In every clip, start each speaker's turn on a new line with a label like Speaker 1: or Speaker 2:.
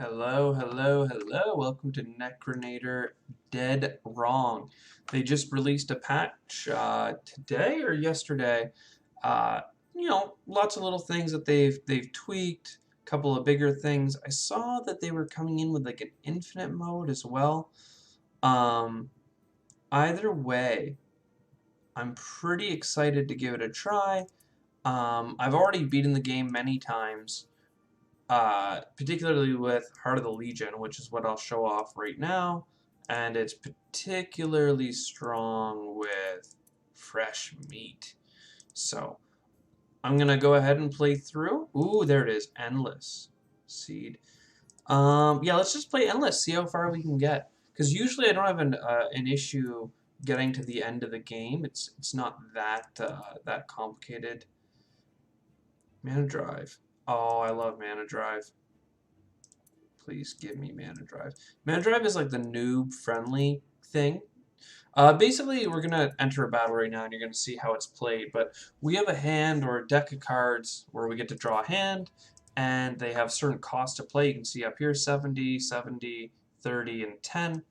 Speaker 1: Hello, hello, hello. Welcome to Necronator Dead Wrong. They just released a patch today or yesterday. Uh, lots of little things that they've tweaked, a couple of bigger things. I saw that they were coming in with like an infinite mode as well. Um, Either way, I'm pretty excited to give it a try. I've already beaten the game many times. Particularly with Heart of the Legion, which is what I'll show off right now. And it's particularly strong with fresh meat. So I'm going to go ahead and play through. Ooh, there it is. Endless Seed. Yeah, let's just play Endless, see how far we can get. Because usually I don't have an issue getting to the end of the game. It's not that complicated. Mana Drive. Oh, I love Mana Drive. Please give me Mana Drive. Mana Drive is like the noob-friendly thing. Basically, we're going to enter a battle right now, and you're going to see how it's played. But we have a hand or a deck of cards where we get to draw a hand, and they have certain costs to play. You can see up here 70, 70, 30, and 10.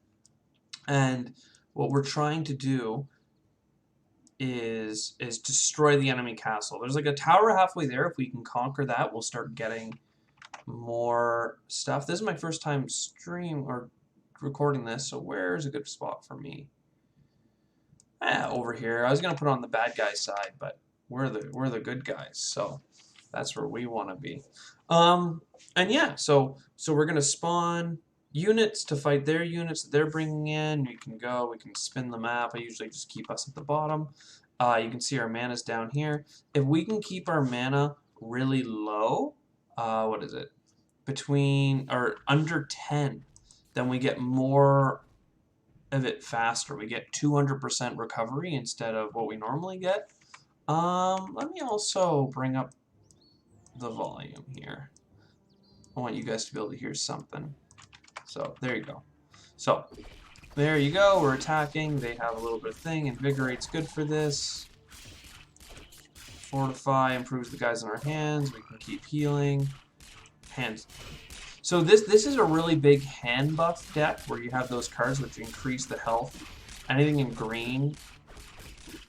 Speaker 1: And what we're trying to do is destroy the enemy castle. There's like a tower halfway there. If we can conquer that, we'll start getting more stuff. This is my first time stream or recording this, so where's a good spot for me? Over here. I was gonna put it on the bad guy side, but we're the good guys, so that's where we want to be. And yeah, so we're gonna spawn units to fight their units that they're bringing in. We can spin the map. I usually just keep us at the bottom. You can see our mana's down here. If we can keep our mana really low, what is it? Between or under 10, then we get more of it faster. We get 200% recovery instead of what we normally get. Let me also bring up the volume here. I want you guys to be able to hear something. So there you go. So there you go. We're attacking. They have a little bit of thing. Invigorate's good for this. Fortify improves the guys in our hands. We can keep healing. Hands. So this is a really big hand buff deck where you have those cards which increase the health. Anything in green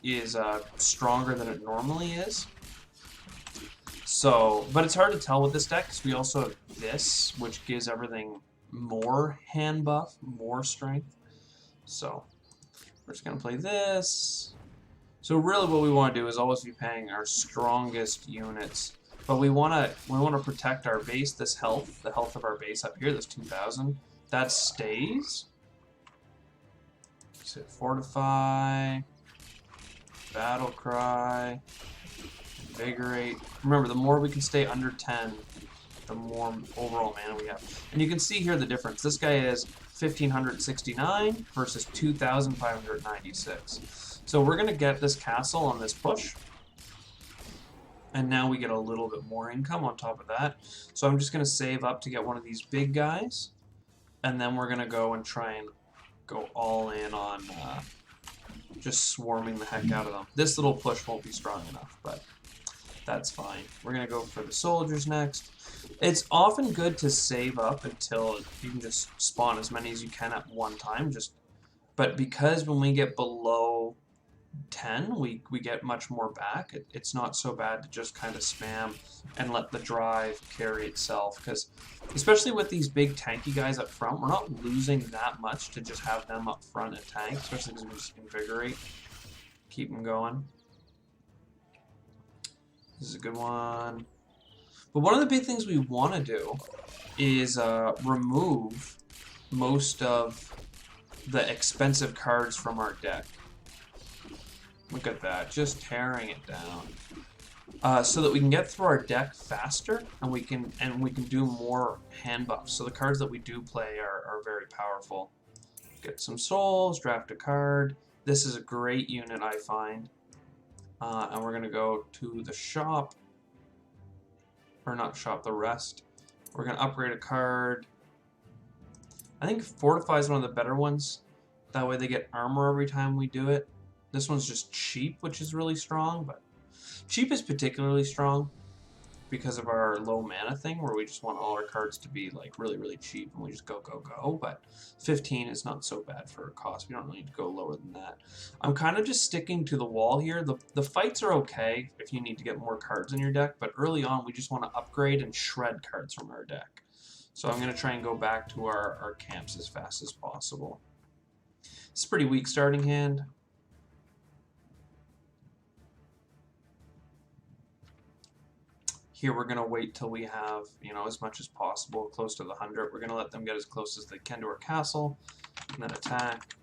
Speaker 1: is stronger than it normally is. So, but it's hard to tell with this deck because we also have this, which gives everything more hand buff, more strength. So we're just gonna play this. So really, what we want to do is always be playing our strongest units. But we want to protect our base, this health, the health of our base up here, this 2,000. That stays. So Fortify, Battle Cry, Invigorate. Remember, the more we can stay under 10, the more overall mana we have. And you can see here the difference. This guy is 1,569 versus 2,596. So we're going to get this castle on this push. And now we get a little bit more income on top of that. So I'm just going to save up to get one of these big guys. And then we're going to go and try and go all in on just swarming the heck out of them. This little push won't be strong enough, but that's fine. We're going to go for the soldiers next. It's often good to save up until you can just spawn as many as you can at one time. But because when we get below 10, we get much more back. It's not so bad to just kind of spam and let the drive carry itself, because especially with these big tanky guys up front, we're not losing that much to just have them up front and tank, especially because we just invigorate, keep them going. This is a good one. But one of the big things we want to do is remove most of the expensive cards from our deck. Look at that, just tearing it down. So that we can get through our deck faster, and we can do more hand buffs. So the cards that we do play are very powerful. Get some souls, draft a card. This is a great unit, I find. And we're gonna go to the shop, or not shop, the rest. We're gonna upgrade a card. I think Fortify is one of the better ones. That way they get armor every time we do it. This one's just cheap, which is really strong, but cheap is particularly strong. because of our low mana thing, where we just want all our cards to be like really, really cheap and we just go, go, go. But 15 is not so bad for a cost. We don't really need to go lower than that. I'm kind of just sticking to the wall here. The fights are okay if you need to get more cards in your deck, but early on we just want to upgrade and shred cards from our deck. So I'm going to try and go back to our camps as fast as possible. It's a pretty weak starting hand. Here we're going to wait till we have, you know, as much as possible, close to the 100. We're going to let them get as close as they can to our castle, and then attack.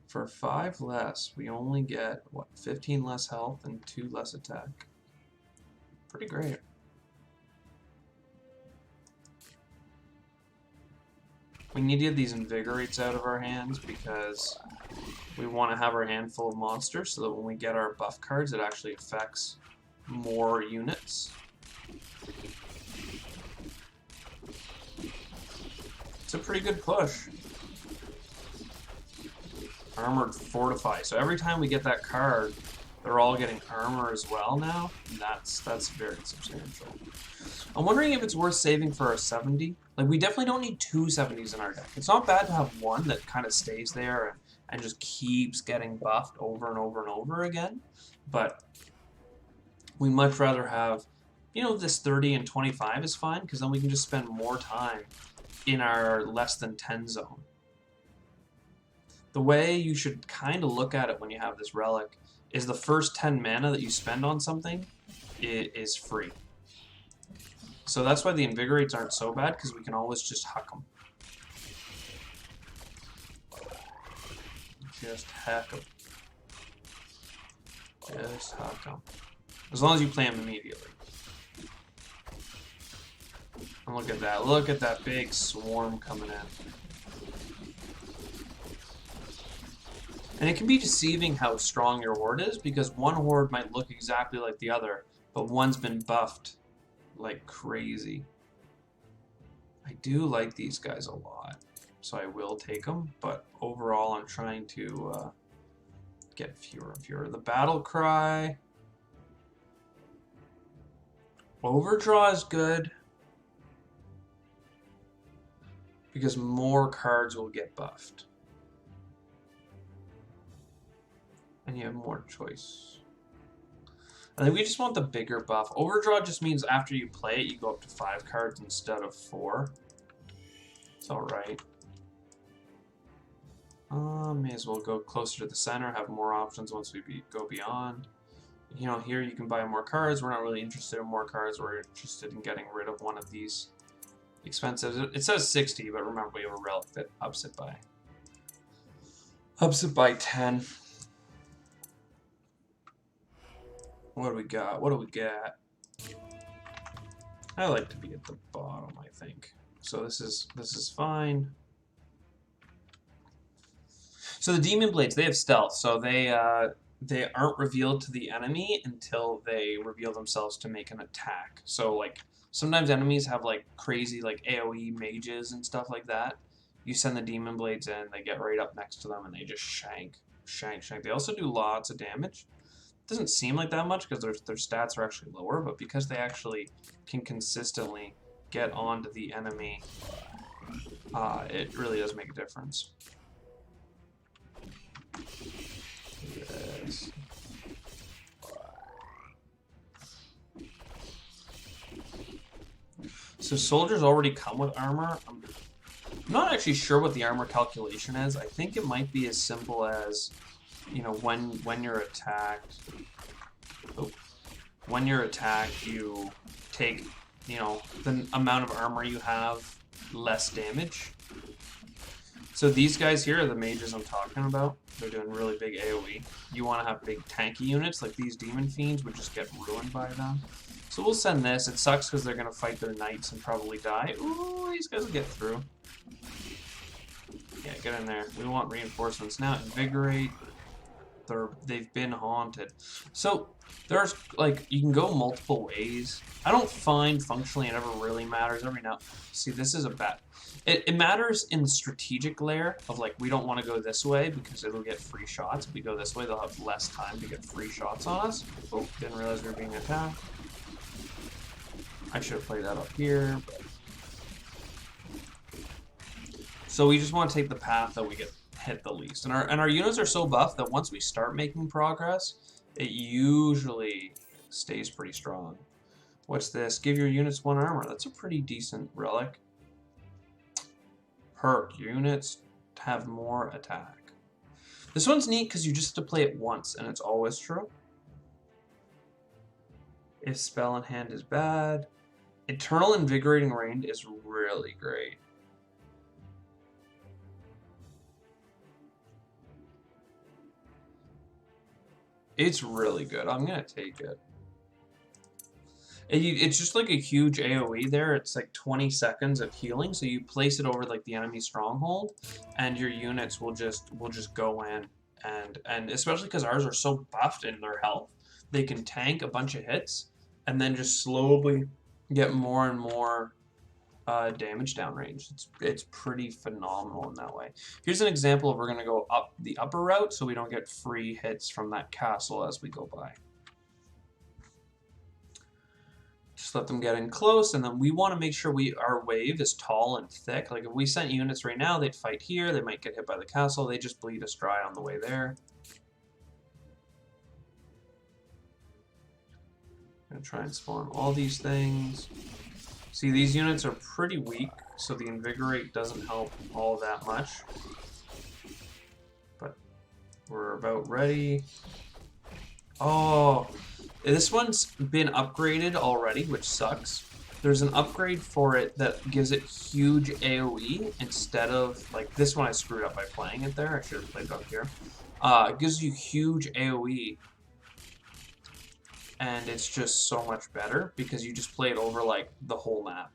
Speaker 1: For 5 less, we only get, what, 15 less health and 2 less attack. Pretty great. We need to get these invigorates out of our hands because we want to have our hand full of monsters so that when we get our buff cards, it actually affects more units. It's a pretty good push. Armored Fortify. So every time we get that card, they're all getting armor as well now. And that's very substantial. I'm wondering if it's worth saving for our 70. Like, we definitely don't need 2 70s in our deck. It's not bad to have one that kind of stays there and just keeps getting buffed over and over and over again. But we much rather have, you know, this 30 and 25 is fine, because then we can just spend more time in our less than 10 zone. The way you should kind of look at it when you have this relic is the first 10 mana that you spend on something is free. So that's why the invigorates aren't so bad, because we can always just huck them. Just hack them. Just huck them. As long as you play them immediately. And look at that. Look at that big swarm coming in. And it can be deceiving how strong your horde is, because one horde might look exactly like the other, but one's been buffed like crazy. I do like these guys a lot, so I will take them, but overall I'm trying to get fewer and fewer. The battle cry. Overdraw is good, because more cards will get buffed. And you have more choice. I think we just want the bigger buff. Overdraw just means after you play it, you go up to 5 cards instead of 4. It's alright. May as well go closer to the center, have more options once we go beyond. You know, here you can buy more cards. We're not really interested in more cards. We're interested in getting rid of one of these expensive. It says 60, but remember we have a relic that ups it by 10. What do we got? What do we got? I like to be at the bottom, I think. So this is fine. So the Demon Blades, they have stealth, so they aren't revealed to the enemy until they reveal themselves to make an attack. So like sometimes enemies have like crazy like AoE mages and stuff like that. You send the Demon Blades in, they get right up next to them, and they just shank. They also do lots of damage. Doesn't seem like that much because their stats are actually lower, but because they actually can consistently get onto the enemy, it really does make a difference. Yes. So soldiers already come with armor. I'm not actually sure what the armor calculation is. I think it might be as simple as, you know, when you're attacked, you take, you know, the amount of armor you have, less damage. So these guys here are the mages I'm talking about. They're doing really big AoE. You want to have big tanky units, like these demon fiends would just get ruined by them. So we'll send this. It sucks because they're going to fight their knights and probably die. Ooh, these guys will get through. Yeah, get in there. We want reinforcements now. Invigorate. they've been haunted. So there's like you can go multiple ways. I don't find functionally it ever really matters. Every now, see, this is a bad. It matters in the strategic layer of like we don't want to go this way because it'll get free shots. If we go this way, they'll have less time to get free shots on us. Oh, didn't realize we were being attacked. I should have played that up here. But... So we just want to take the path that we get hit the least. And our units are so buffed that once we start making progress, it usually stays pretty strong. What's this? Give your units 1 armor. That's a pretty decent relic. Perk. Your units have more attack. This one's neat because you just have to play it once and it's always true. If spell in hand is bad. Eternal Invigorating Rain is really great. It's really good. I'm going to take it. It's just like a huge AoE there. It's like 20 seconds of healing. So you place it over like the enemy stronghold and your units will just go in. And especially because ours are so buffed in their health. They can tank a bunch of hits and then just slowly get more and more damage downrange. It's pretty phenomenal in that way. Here's an example of we're going to go up the upper route so we don't get free hits from that castle as we go by. Just let them get in close, and then we want to make sure our wave is tall and thick. Like if we sent units right now, they'd fight here, they might get hit by the castle, they just bleed us dry on the way there. I'm going to try and spawn all these things. See, these units are pretty weak, so the Invigorate doesn't help all that much. But we're about ready. Oh, this one's been upgraded already, which sucks. There's an upgrade for it that gives it huge AoE instead of, like, this one I screwed up by playing it there. I should have played it up here. It gives you huge AoE. And it's just so much better because you just play it over like the whole map.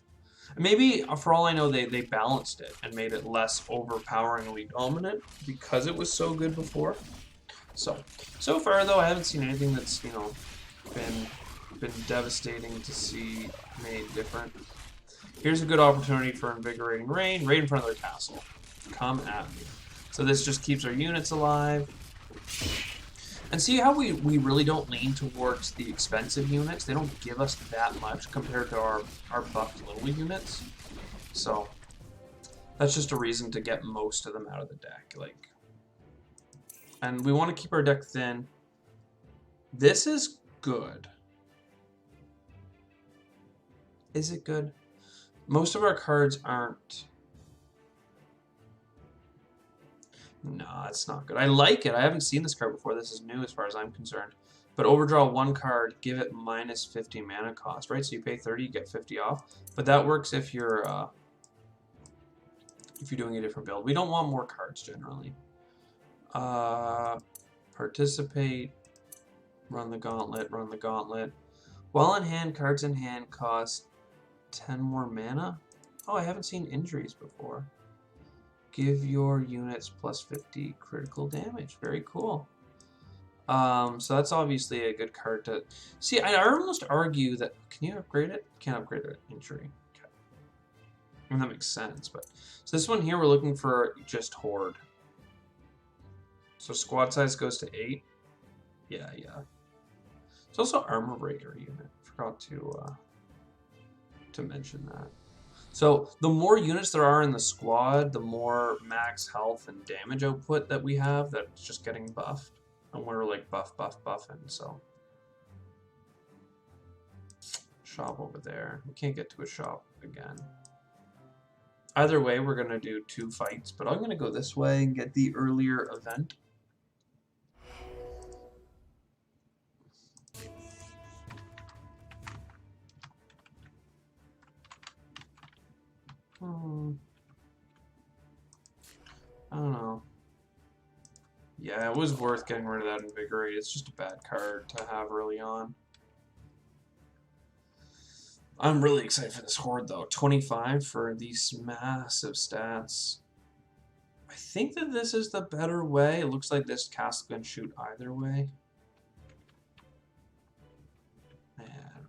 Speaker 1: Maybe for all I know they balanced it and made it less overpoweringly dominant because it was so good before. So far though I haven't seen anything that's, you know, been devastating to see made different. Here's a good opportunity for Invigorating Rain right in front of their castle. Come at me. So this just keeps our units alive. And see how we really don't lean towards the expensive units? They don't give us that much compared to our buffed little units. So that's just a reason to get most of them out of the deck. Like, and we want to keep our deck thin. This is good. Is it good? Most of our cards aren't. No, it's not good. I like it. I haven't seen this card before. This is new as far as I'm concerned. But overdraw 1 card, give it minus 50 mana cost, right? So you pay 30, you get 50 off. But that works if you're doing a different build. We don't want more cards generally. Participate, run the gauntlet, run the gauntlet. While in hand, cards in hand cost 10 more mana. Oh, I haven't seen injuries before. Give your units plus 50 critical damage. Very cool. So that's obviously a good card to... See, I almost argue that... Can you upgrade it? Can't upgrade the injury. Okay. And that makes sense, but... So this one here, we're looking for just Horde. So squad size goes to 8. Yeah. It's also Armor Breaker unit. Forgot to mention that. So the more units there are in the squad, the more max health and damage output that we have that's just getting buffed. And we're like buffing, so. Shop over there. We can't get to a shop again. Either way, we're going to do 2 fights, but I'm going to go this way and get the earlier event. I don't know. Yeah, it was worth getting rid of that Invigorate. It's just a bad card to have early on. I'm really excited for this Horde, though. 25 for these massive stats. I I think that this is the better way. It looks like this castle can shoot either way. Man,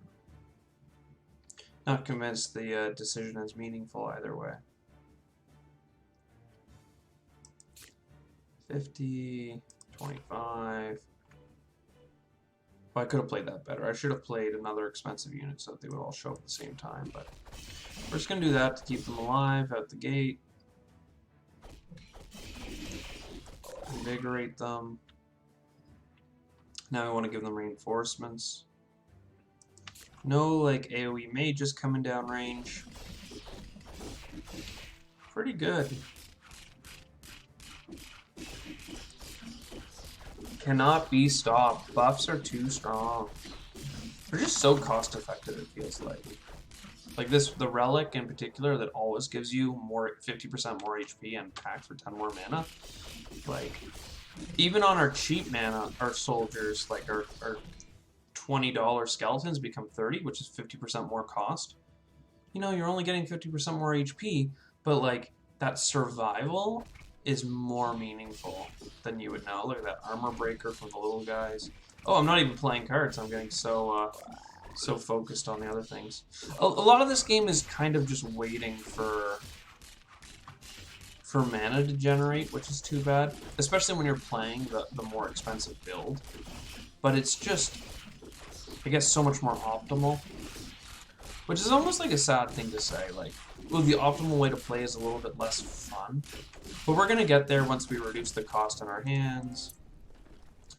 Speaker 1: not convinced the decision is meaningful either way. 50, 25. Well, I could have played that better. I should have played another expensive unit so that they would all show up at the same time, but we're just going to do that to keep them alive out the gate. Invigorate them. Now we want to give them reinforcements. No, like, AoE mages coming down range. Pretty good. Cannot be stopped. Buffs are too strong. They're just so cost effective, it feels like. Like this, the relic in particular that always gives you more 50% more HP and pack for 10 more mana. Like, even on our cheap mana, our soldiers, like our $20 skeletons become 30, which is 50% more cost. You know, you're only getting 50% more HP, but like that survival is more meaningful than you would know. Look at that armor breaker from the little guys. Oh, I'm not even playing cards. I'm getting so focused on the other things. A lot of this game is kind of just waiting for mana to generate, which is too bad, especially when you're playing the more expensive build. But it's just, I guess, so much more optimal, which is almost like a sad thing to say. Like, well, the optimal way to play is a little bit less fun, but we're gonna get there once we reduce the cost in our hands.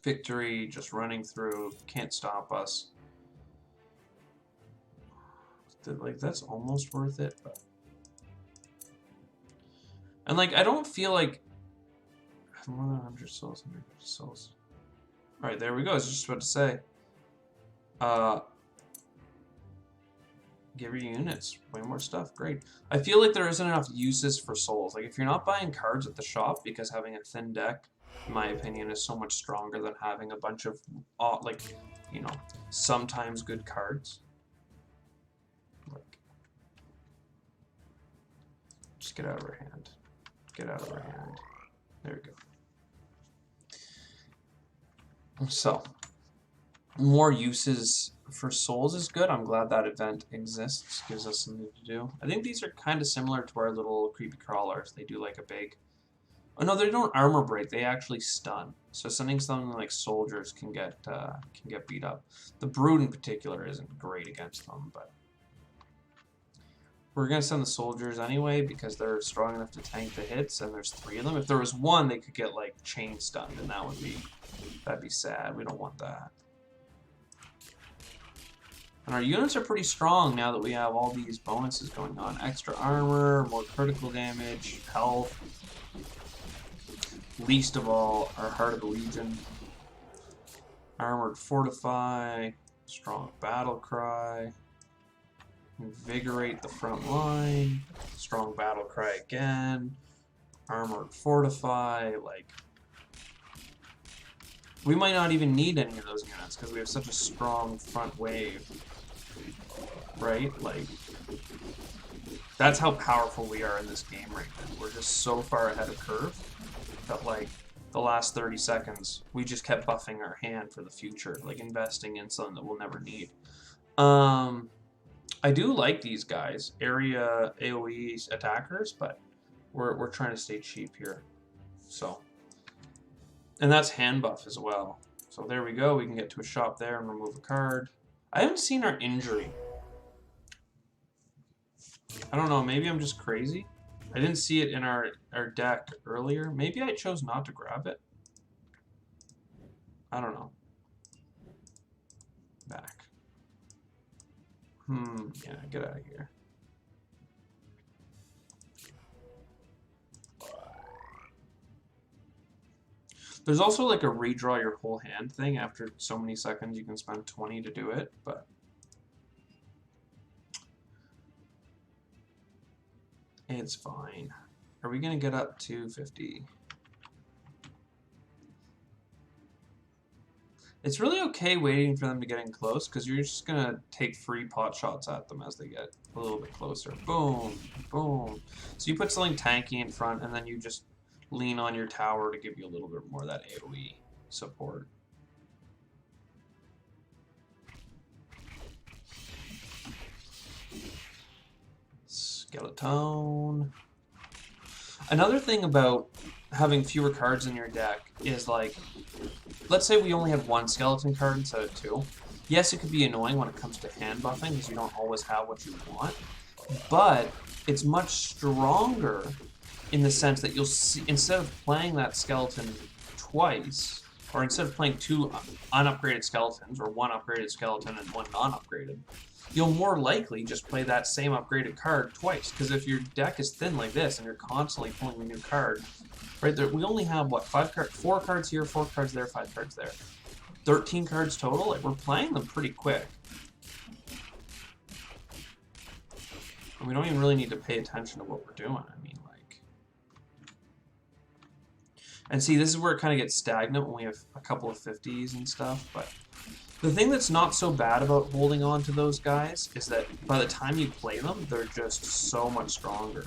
Speaker 1: Victory, just running through, can't stop us. Like, that's almost worth it, but... And, like, I don't feel like... More than 100 souls, 150 souls. Alright, there we go, I was just about to say. Give your units way more stuff, great. I feel like there isn't enough uses for souls. Like, if you're not buying cards at the shop, because having a thin deck, in my opinion, is so much stronger than having a bunch of, like, you know, sometimes good cards. Like, just get out of our hand. Get out of our hand. There we go. So, more uses for souls is good. I'm glad that event exists. Gives us something to do. I think these are kind of similar to our little creepy crawlers. They do like a big... Oh no, they don't armor break. They actually stun. So sending something like soldiers can get beat up. The brood in particular isn't great against them, but we're gonna send the soldiers anyway because they're strong enough to tank the hits, and there's 3 of them. If there was one, they could get like chain stunned, and that'd be sad. We don't want that. And our units are pretty strong now that we have all these bonuses going on. Extra armor, more critical damage, health. Least of all, our Heart of the Legion. Armored Fortify, Strong Battle Cry. Invigorate the front line. Strong Battle Cry again. Armored Fortify, like... We might not even need any of those units because we have such a strong front wave. Right? Like, that's how powerful we are in this game right now. We're just so far ahead of curve that, like, the last 30 seconds, we just kept buffing our hand for the future, like investing in something that we'll never need. I do like these guys, area AoE attackers, but we're trying to stay cheap here. So, and that's hand buff as well. So there we go. We can get to a shop there and remove a card. I haven't seen our injury. I don't know, maybe I'm just crazy. I didn't see it in our deck earlier. Maybe I chose not to grab it. I don't know. Back. Yeah, get out of here. There's also like a redraw your whole hand thing. After so many seconds, you can spend 20 to do it, but... It's fine. Are we going to get up to 50? It's really okay waiting for them to get in close, because you're just going to take free pot shots at them as they get a little bit closer. Boom, boom. So you put something tanky in front, and then you just lean on your tower to give you a little bit more of that AoE support. Skeleton. Another thing about having fewer cards in your deck is, like, let's say we only have one skeleton card instead of two. Yes, it could be annoying when it comes to hand buffing because you don't always have what you want, but it's much stronger in the sense that you'll see, instead of playing that skeleton twice, or instead of playing two unupgraded skeletons, or one upgraded skeleton and one non-upgraded, you'll more likely just play that same upgraded card twice. Because if your deck is thin like this and you're constantly pulling a new card, right there, we only have, what, 4 cards here, 4 cards there, 5 cards there. 13 cards total? Like, we're playing them pretty quick. And we don't even really need to pay attention to what we're doing. I mean, like... And see, this is where it kind of gets stagnant when we have a couple of 50s and stuff, but... The thing that's not so bad about holding on to those guys is that by the time you play them, they're just so much stronger.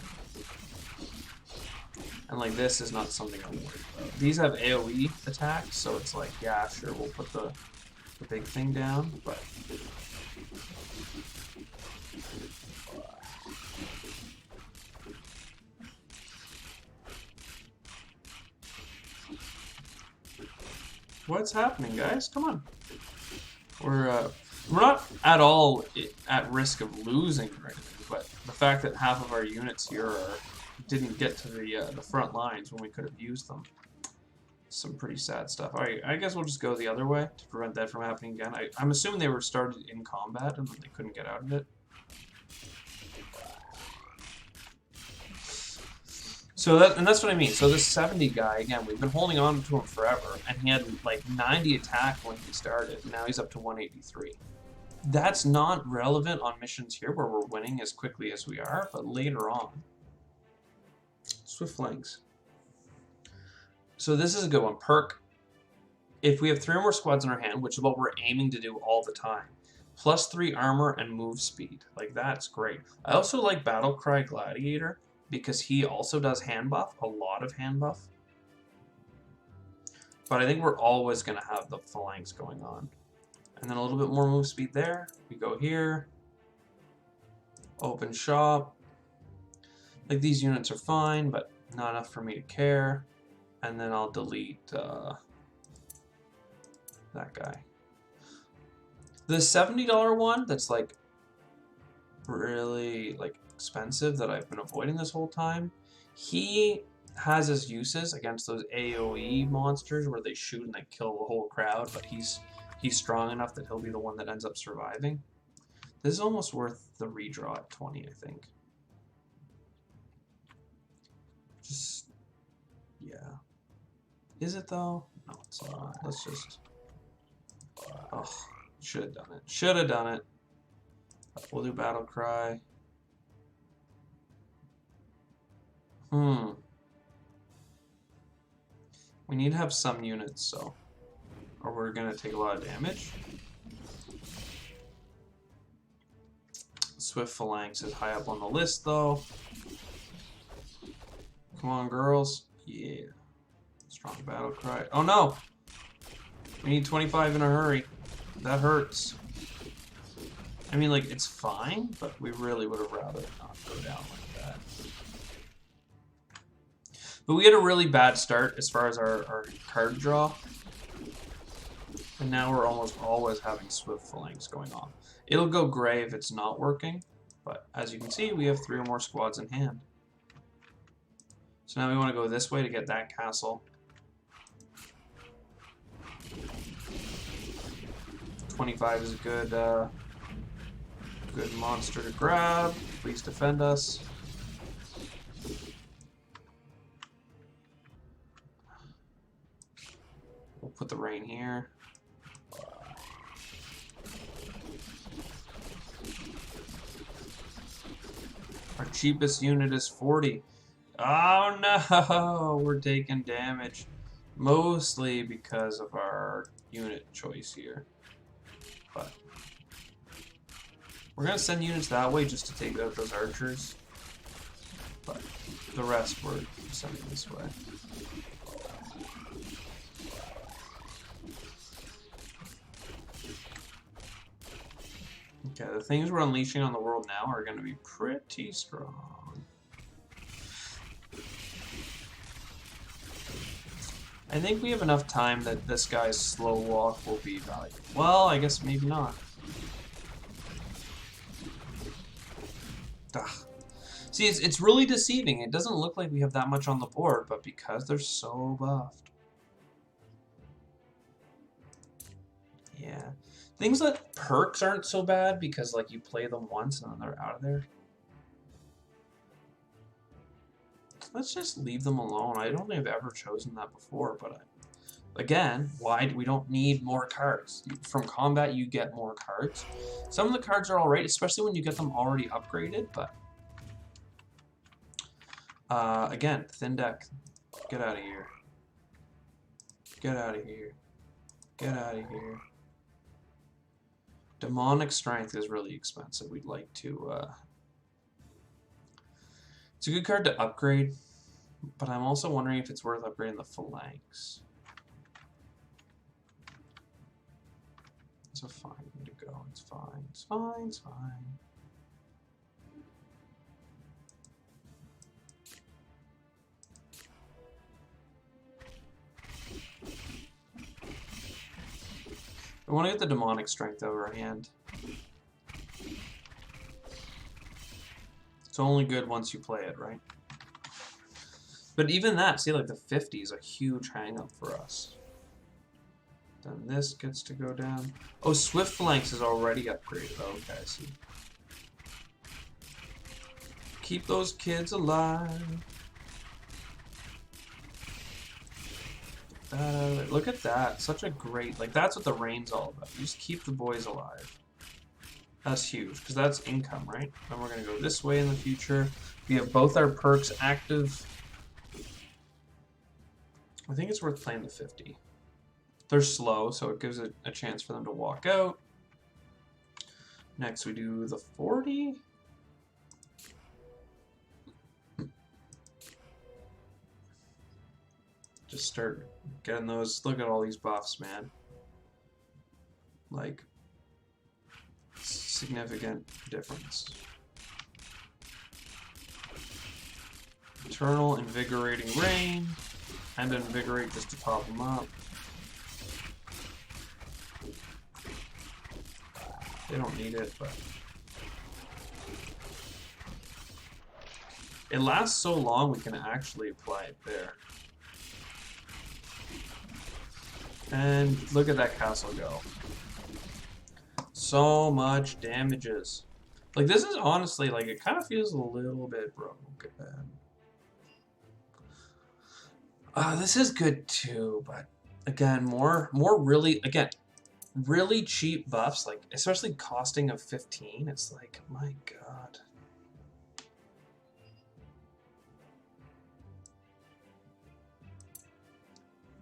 Speaker 1: And like this is not something I'm worried about. These have AoE attacks, so it's like, yeah, sure, we'll put the big thing down, but... What's happening, guys? Come on. We're not at all at risk of losing or anything, but the fact that half of our units here didn't get to the front lines when we could have used them. Some pretty sad stuff. Alright, I guess we'll just go the other way to prevent that from happening again. I'm assuming they were started in combat and then they couldn't get out of it. So that's what I mean. So this 70 guy, again, we've been holding on to him forever, and he had like 90 attack when he started. Now he's up to 183. That's not relevant on missions here where we're winning as quickly as we are, but later on. Swift flanks. So this is a good one. Perk. If we have 3 or more squads in our hand, which is what we're aiming to do all the time, +3 armor and move speed. Like, that's great. I also like Battlecry Gladiator, because he also does hand buff, a lot of hand buff. But I think we're always going to have the phalanx going on. And then a little bit more move speed there. We go here. Open shop. Like, these units are fine, but not enough for me to care. And then I'll delete that guy. The $70 one that's like really like expensive that I've been avoiding this whole time, he has his uses against those AoE monsters where they shoot and they kill the whole crowd, but he's strong enough that he'll be the one that ends up surviving. This is almost worth the redraw at 20, I think. Just, yeah. Is it though? No, it's not. Let's just... Oh, should have done it. Should have done it. We'll do Battle Cry. We need to have some units, so... Or we're gonna take a lot of damage. Swift Phalanx is high up on the list, though. Come on, girls. Yeah. Strong Battle Cry. Oh, no! We need 25 in a hurry. That hurts. I mean, like, it's fine, but we really would have rather not go down like that. But we had a really bad start as far as our card draw. And now we're almost always having Swift Phalanx going on. It'll go gray if it's not working, but as you can see, we have 3 or more squads in hand. So now we want to go this way to get that castle. 25 is a good good monster to grab. Please defend us. We'll put the rain here. Our cheapest unit is 40. Oh no! We're taking damage. Mostly because of our unit choice here. But we're going to send units that way just to take out those archers. But The rest we're sending this way. Okay, the things we're unleashing on the world now are going to be pretty strong. I think we have enough time that this guy's slow walk will be valuable. Well, I guess maybe not. Ugh. See, it's really deceiving. It doesn't look like we have that much on the board, but because they're so buffed. Yeah. Things like perks aren't so bad because, like, you play them once and then they're out of there. Let's just leave them alone. I don't think I've ever chosen that before, but again, why we don't need more cards. From combat, you get more cards. Some of the cards are alright, especially when you get them already upgraded, but again, thin deck. Get out of here. Get out of here. Get out of here. Demonic Strength is really expensive. We'd like to... It's a good card to upgrade, but I'm also wondering if it's worth upgrading the Phalanx. It's a fine way to go. It's fine. It's fine. It's fine. I want to get the Demonic Strength over our hand. It's only good once you play it, right? But even that, see, like the 50 is a huge hang-up for us. Then this gets to go down. Oh, Swift Phalanx is already upgraded. Okay, I see. Keep those kids alive. Look at that. Such a great... Like, that's what the rain's all about. You just keep the boys alive. That's huge, because that's income, right? And we're going to go this way in the future. We have both our perks active. I think it's worth playing the 50. They're slow, so it gives it a chance for them to walk out. Next we do the 40. Just start getting those. Look at all these buffs, man. Like, significant difference. Eternal Invigorating Rain. And Invigorate just to top them up. They don't need it, but... It lasts so long we can actually apply it there. And look at that castle go. So much damages. Like, this is honestly, like, it kind of feels a little bit broken. This is good too, but again, more really, again, really cheap buffs, like, especially costing of 15, it's like, my god.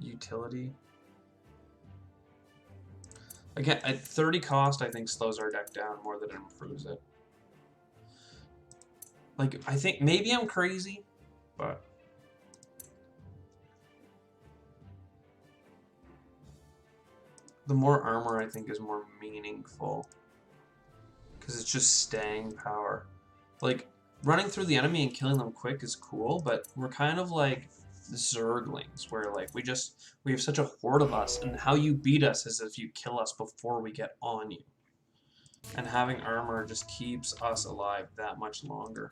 Speaker 1: Utility. Again, at 30 cost, I think slows our deck down more than it improves it. Like, I think, maybe I'm crazy, but... The more armor, I think, is more meaningful. Because it's just staying power. Like, running through the enemy and killing them quick is cool, but we're kind of like Zerglings, where, like, we have such a horde of us, and how you beat us is if you kill us before we get on you. And having armor just keeps us alive that much longer.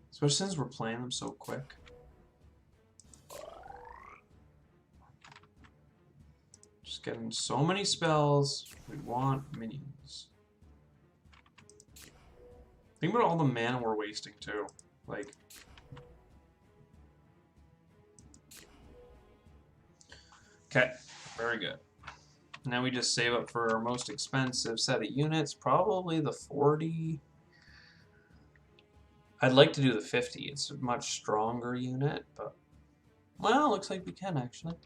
Speaker 1: Especially since we're playing them so quick. Just getting so many spells. We want minions. Think about all the mana we're wasting too. Like, okay, very good. Now we just save up for our most expensive set of units, probably the 40. I'd like to do the 50. It's a much stronger unit, but well, looks like we can actually.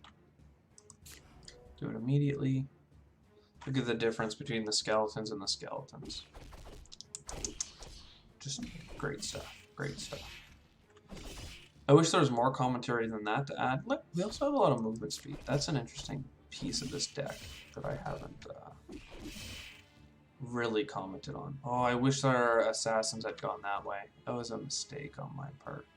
Speaker 1: Do it immediately. Look at the difference between the skeletons and the skeletons. Just great stuff. Great stuff. I wish there was more commentary than that to add. Look, we also have a lot of movement speed. That's an interesting piece of this deck that I haven't really commented on. Oh, I wish our assassins had gone that way. That was a mistake on my part.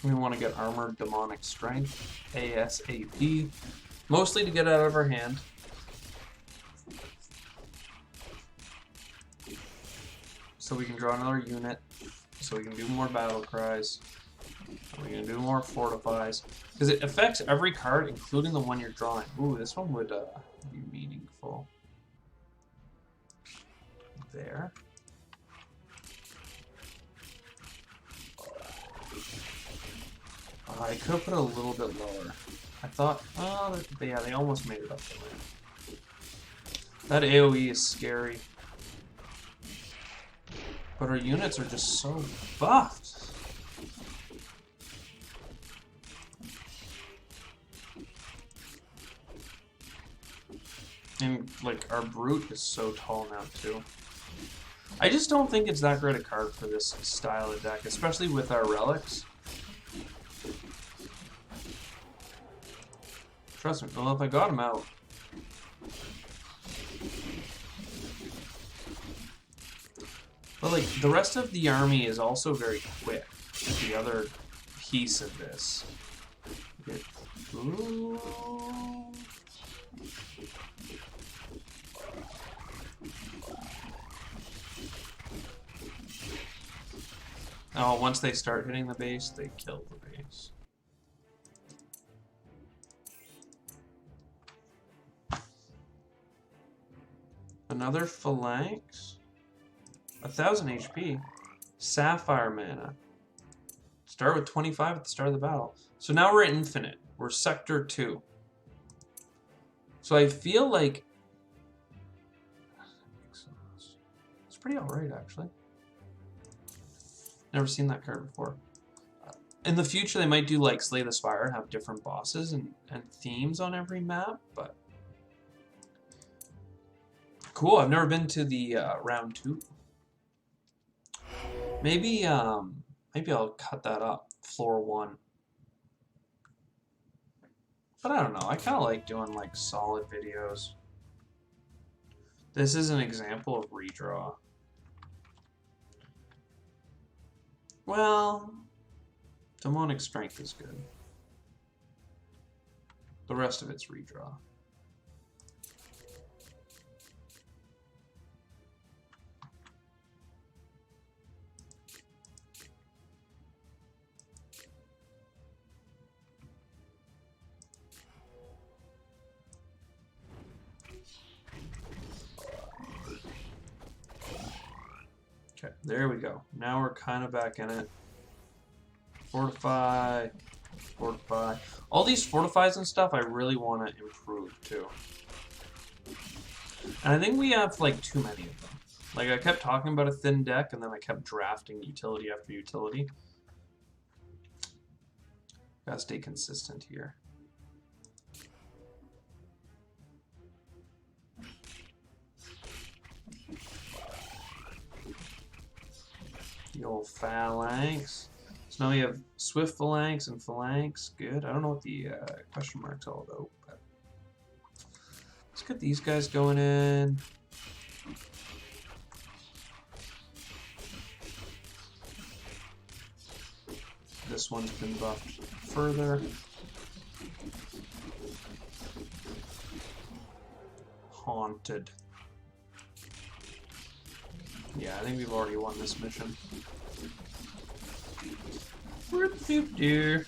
Speaker 1: We want to get Armored Demonic Strength, ASAP, mostly to get out of our hand. So we can draw another unit, so we can do more battle cries, we can do more fortifies, because it affects every card, including the one you're drawing. Ooh, this one would be meaningful. There. I could have put it a little bit lower. I thought, oh, yeah, they almost made it up the way. That AoE is scary. But our units are just so buffed. And, like, our Brute is so tall now, too. I just don't think it's that great a card for this style of deck, especially with our relics. Trust me, well, if I got him out. But, like, the rest of the army is also very quick. The other piece of this. Ooh. Oh, once they start hitting the base, they kill the base. Another phalanx. 1000 HP. Sapphire mana. Start with 25 at the start of the battle. So now we're at infinite. We're sector 2. So I feel like it's pretty alright, actually. Never seen that card before. In the future, they might do like Slay the Spire and have different bosses and themes on every map, but cool. I've never been to the round 2. Maybe I'll cut that up. Floor 1. But I don't know. I kind of like doing like solid videos. This is an example of redraw. Well, Demonic Strength is good. The rest of it's redraw. Okay, there we go. Now we're kind of back in it. Fortify, fortify. All these fortifies and stuff I really want to improve too. And I think we have like too many of them. Like I kept talking about a thin deck and then I kept drafting utility after utility. Gotta stay consistent here. The old phalanx. So now we have swift phalanx and phalanx. Good. I don't know what the question mark's all about, but let's get these guys going in. This one's been buffed further. Haunted. Yeah, I think we've already won this mission. Whoop doop doo.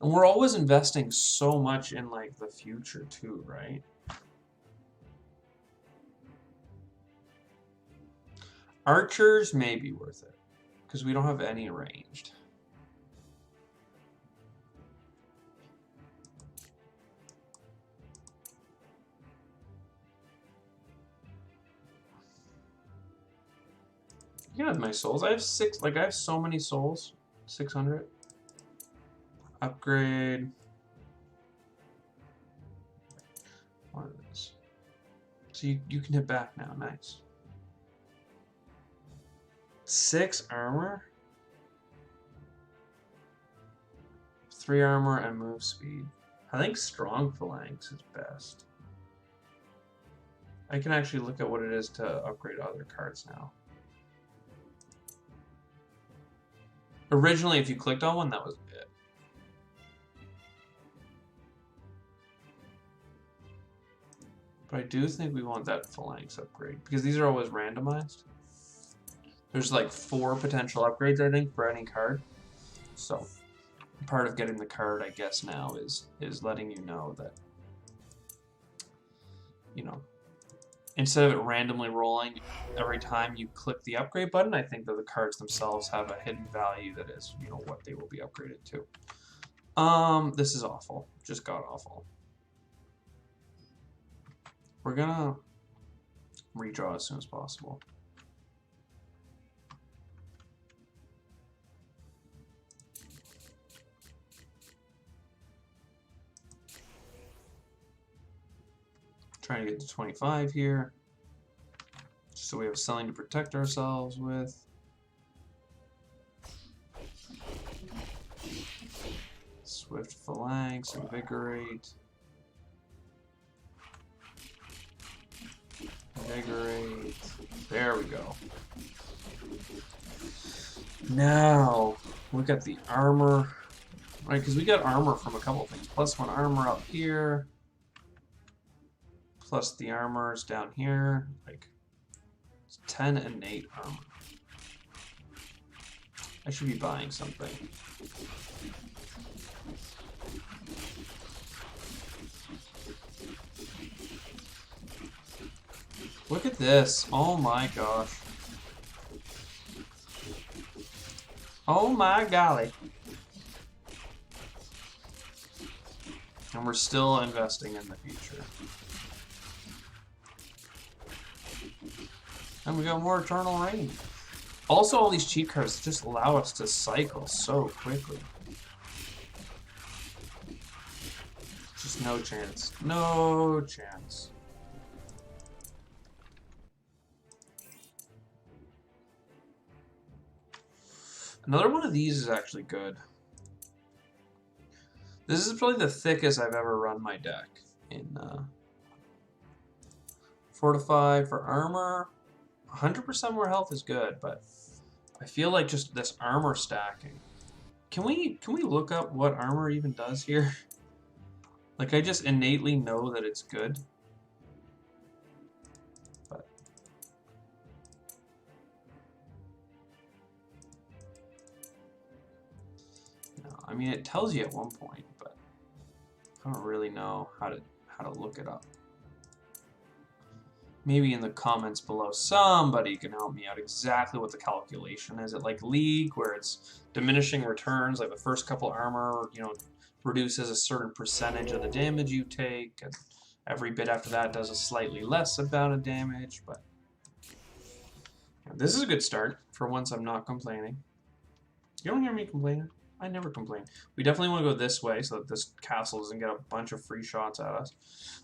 Speaker 1: And we're always investing so much in like the future too, right? Archers may be worth it because we don't have any ranged. You can have my souls. I have 6, like I have so many souls. 600. Upgrade. What is this? So you can hit back now. Nice. 6 armor. 3 armor and move speed. I think strong phalanx is best. I can actually look at what it is to upgrade other cards now. Originally, if you clicked on one, that was it. But I do think we want that phalanx upgrade because these are always randomized. There's like 4 potential upgrades, I think, for any card. So part of getting the card, I guess, now is letting you know that, you know, instead of it randomly rolling every time you click the upgrade button, I think that the cards themselves have a hidden value that is, you know, what they will be upgraded to. This is awful. Just god awful. We're gonna redraw as soon as possible. Trying to get to 25 here. So we have something to protect ourselves with. Swift phalanx, invigorate. Invigorate. There we go. Now, look at the armor. Right, because we got armor from a couple things. +1 armor up here. Plus the armors down here. Like, it's 10 innate armor. I should be buying something. Look at this. Oh my gosh. Oh my golly. And we're still investing in the future. And we got more Eternal Rain. Also, all these cheat cards just allow us to cycle so quickly. Just no chance. No chance. Another one of these is actually good. This is probably the thickest I've ever run my deck. In Fortify for armor. 100% more health is good, but I feel like just this armor stacking. Can we look up what armor even does here? Like, I just innately know that it's good. But no, I mean, it tells you at one point, but I don't really know how to look it up. Maybe in the comments below somebody can help me out exactly what the calculation is. It like League, where it's diminishing returns, like the first couple armor, you know, reduces a certain percentage of the damage you take, and every bit after that does a slightly less amount of damage, but yeah, this is a good start for once I'm not complaining. You don't hear me complaining? I never complain. We definitely want to go this way so that this castle doesn't get a bunch of free shots at us.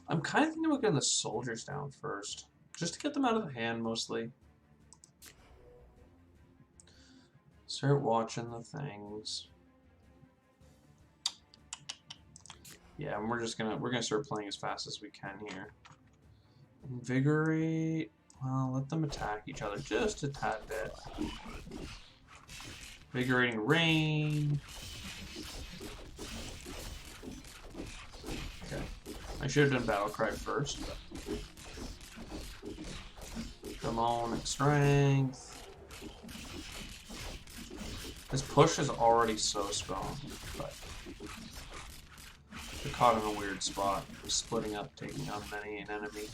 Speaker 1: I'm kind of thinking about getting the soldiers down first. Just to get them out of the hand, mostly. Start watching the things. Yeah, and we're gonna start playing as fast as we can here. Invigorate. Well, let them attack each other just a tad bit. Invigorating rain. Okay. I should have done Battlecry first, but demonic strength. This push is already so strong, but they're caught in a weird spot. Splitting up, taking on many an enemy.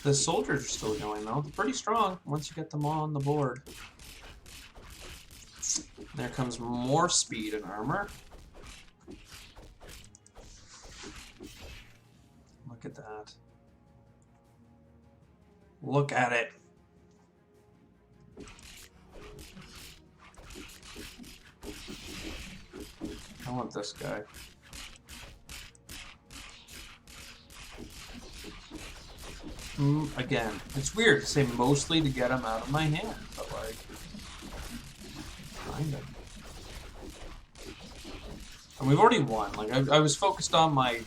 Speaker 1: The soldiers are still going though. They're pretty strong once you get them on the board. There comes more speed and armor. Look at that. Look at it. I want this guy. Again, it's weird to say mostly to get him out of my hand, but like, kind of. And we've already won. Like, I was focused on my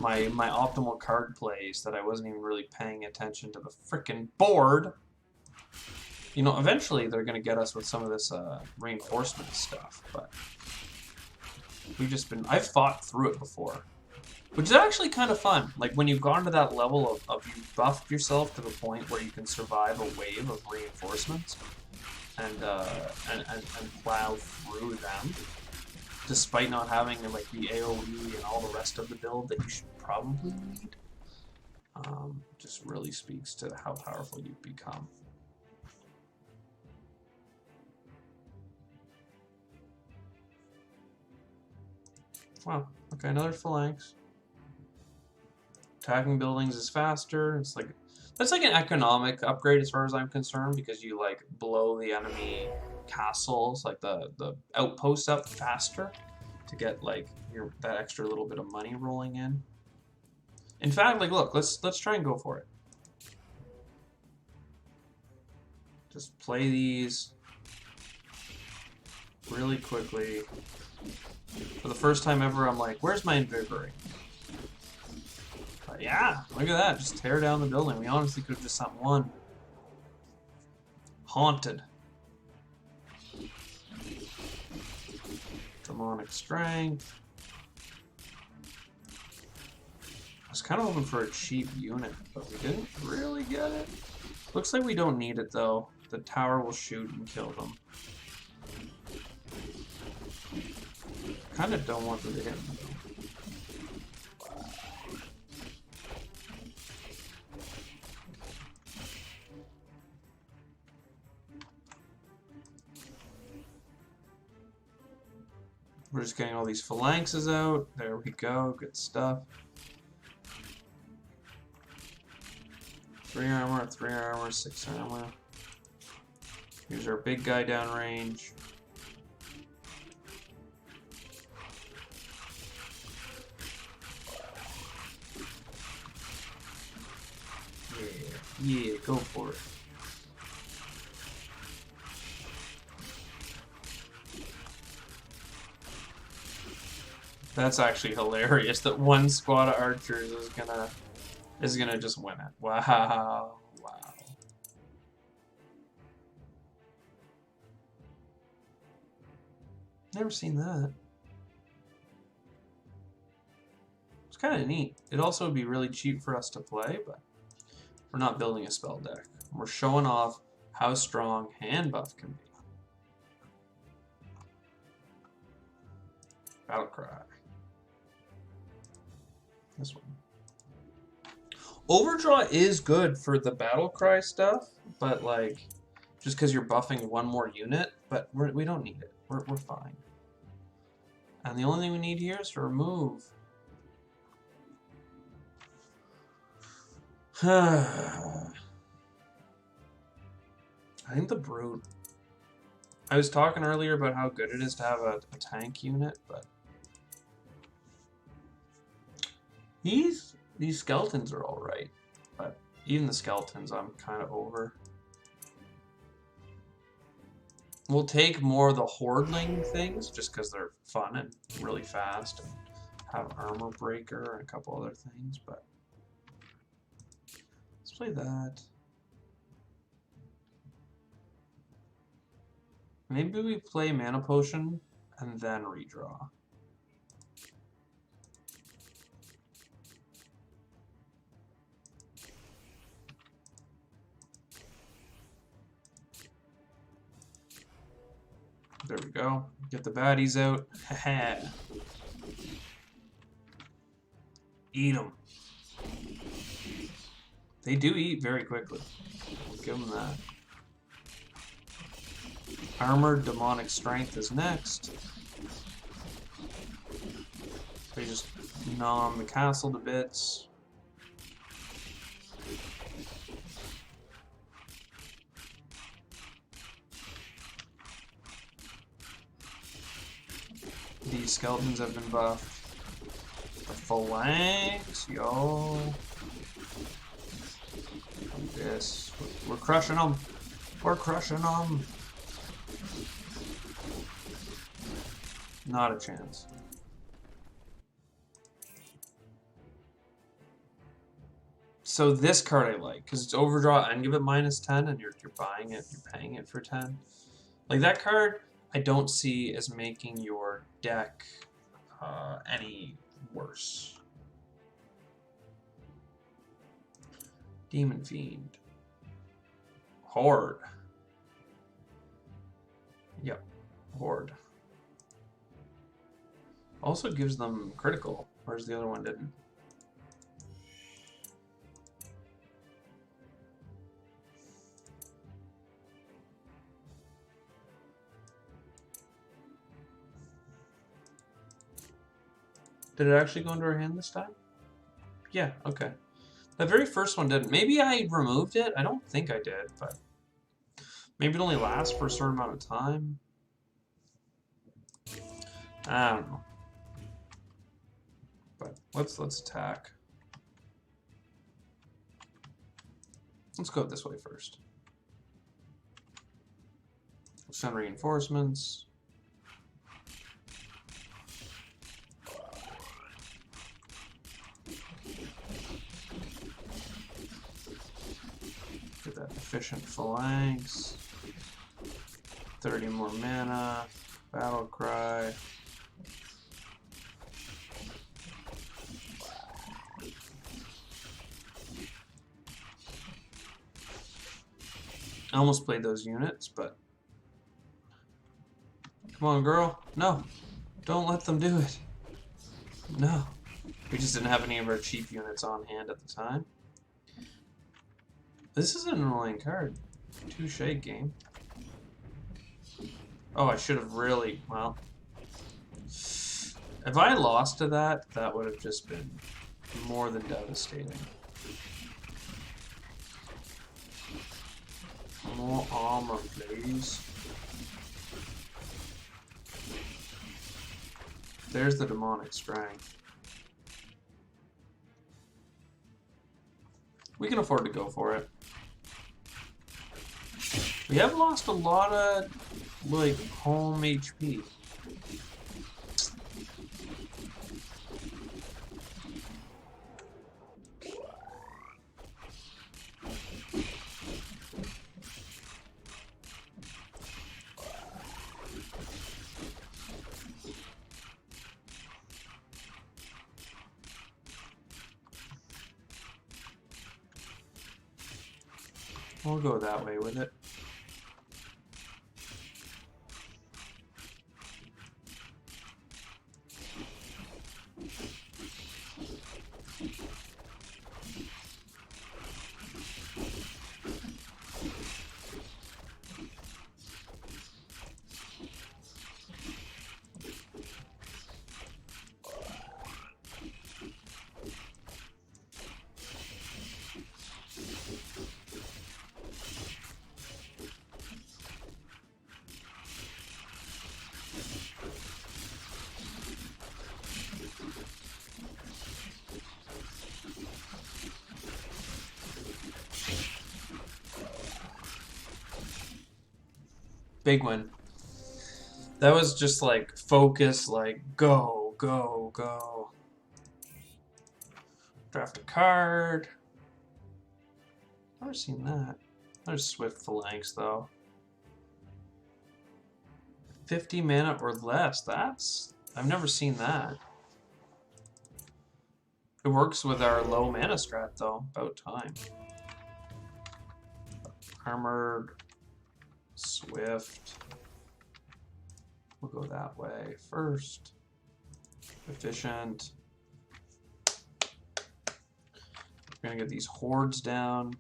Speaker 1: optimal card plays that I wasn't even really paying attention to the frickin' board. You know, eventually they're gonna get us with some of this reinforcement stuff, but we've just been. I've fought through it before. Which is actually kind of fun. Like, when you've gone to that level of you've buffed yourself to the point where you can survive a wave of reinforcements and plow through them, despite not having, like, the AoE and all the rest of the build that you should probably need. Just really speaks to how powerful you've become. Wow. Okay, another phalanx. Attacking buildings is faster. It's like that's like an economic upgrade as far as I'm concerned, because you like blow the enemy castles, like the outposts up faster to get like that extra little bit of money rolling in. In fact, like look, let's try and go for it. Just play these really quickly. For the first time ever, I'm like, where's my invigorate? Yeah, look at that. Just tear down the building. We honestly could have just sent one. Haunted. Demonic Strength. I was kind of hoping for a cheap unit, but we didn't really get it. Looks like we don't need it, though. The tower will shoot and kill them. Kind of don't want them to hit me, though. We're just getting all these phalanxes out. There we go. Good stuff. 3 armor, 3 armor, 6 armor. Here's our big guy downrange. Yeah, go for it. That's actually hilarious that one squad of archers is gonna just win it. Wow. Wow. Never seen that. It's kind of neat. It'd also be really cheap for us to play, but we're not building a spell deck. We're showing off how strong hand buff can be. Battlecry. This one. Overdraw is good for the Battlecry stuff, but like, just because you're buffing one more unit, but we don't need it. We're fine. And the only thing we need here is to remove. I think the Brute. I was talking earlier about how good it is to have a tank unit, but these skeletons are alright, but even the skeletons I'm kind of over. We'll take more of the Hordeling things just because they're fun and really fast and have armor breaker and a couple other things, but let's play that. Maybe we play Mana Potion and then redraw. There we go. Get the baddies out. Haha. Eat them. They do eat very quickly. We'll give them that. Armored Demonic Strength is next. They just nom the castle to bits. These skeletons have been buffed. The phalanx, yo. This. We're crushing them. We're crushing them. Not a chance. So this card I like, because it's overdraw and give it -10, and you're buying it, you're paying it for 10. Like that card, I don't see as making your deck any worse. Demon Fiend. Horde. Yep, Horde. Also gives them critical, whereas the other one didn't. Did it actually go into our hand this time? Yeah, okay. The very first one didn't. Maybe I removed it? I don't think I did, but maybe it only lasts for a certain amount of time. I don't know. But let's attack. Let's go this way first. Send reinforcements. Get that efficient phalanx. 30 more mana. Battle cry. I almost played those units, but come on, girl. No, don't let them do it. No. We just didn't have any of our cheap units on hand at the time. This is an annoying card. Touche game. Oh, I should have really, well. If I lost to that, that would have just been more than devastating. More armor, please. There's the demonic strength. We can afford to go for it. We have lost a lot of, like, home HP. We'll go that way with it. Big win. That was just like focus, like go, go, go. Draft a card. Never seen that. There's Swift Phalanx though. 50 mana or less. I've never seen that. It works with our low mana strat though. About time. Armored. Swift. We'll go that way first. Efficient. We're gonna get these hordes down.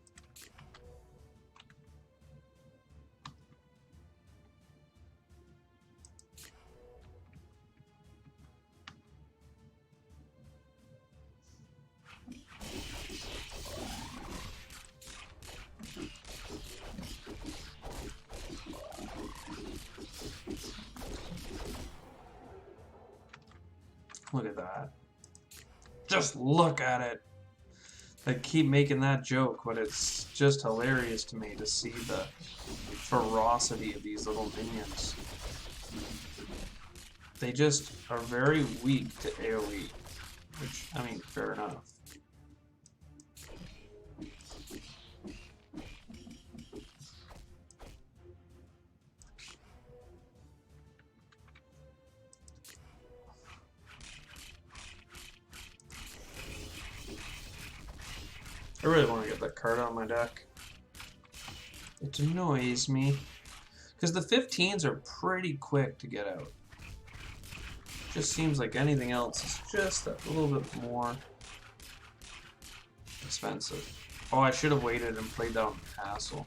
Speaker 1: Look at that. Just look at it. I keep making that joke, but it's just hilarious to me to see the ferocity of these little minions. They just are very weak to AoE, which, I mean, fair enough. I really want to get that card on my deck. It annoys me. Because the 15s are pretty quick to get out. Just seems like anything else is just a little bit more expensive. Oh, I should have waited and played that on the castle.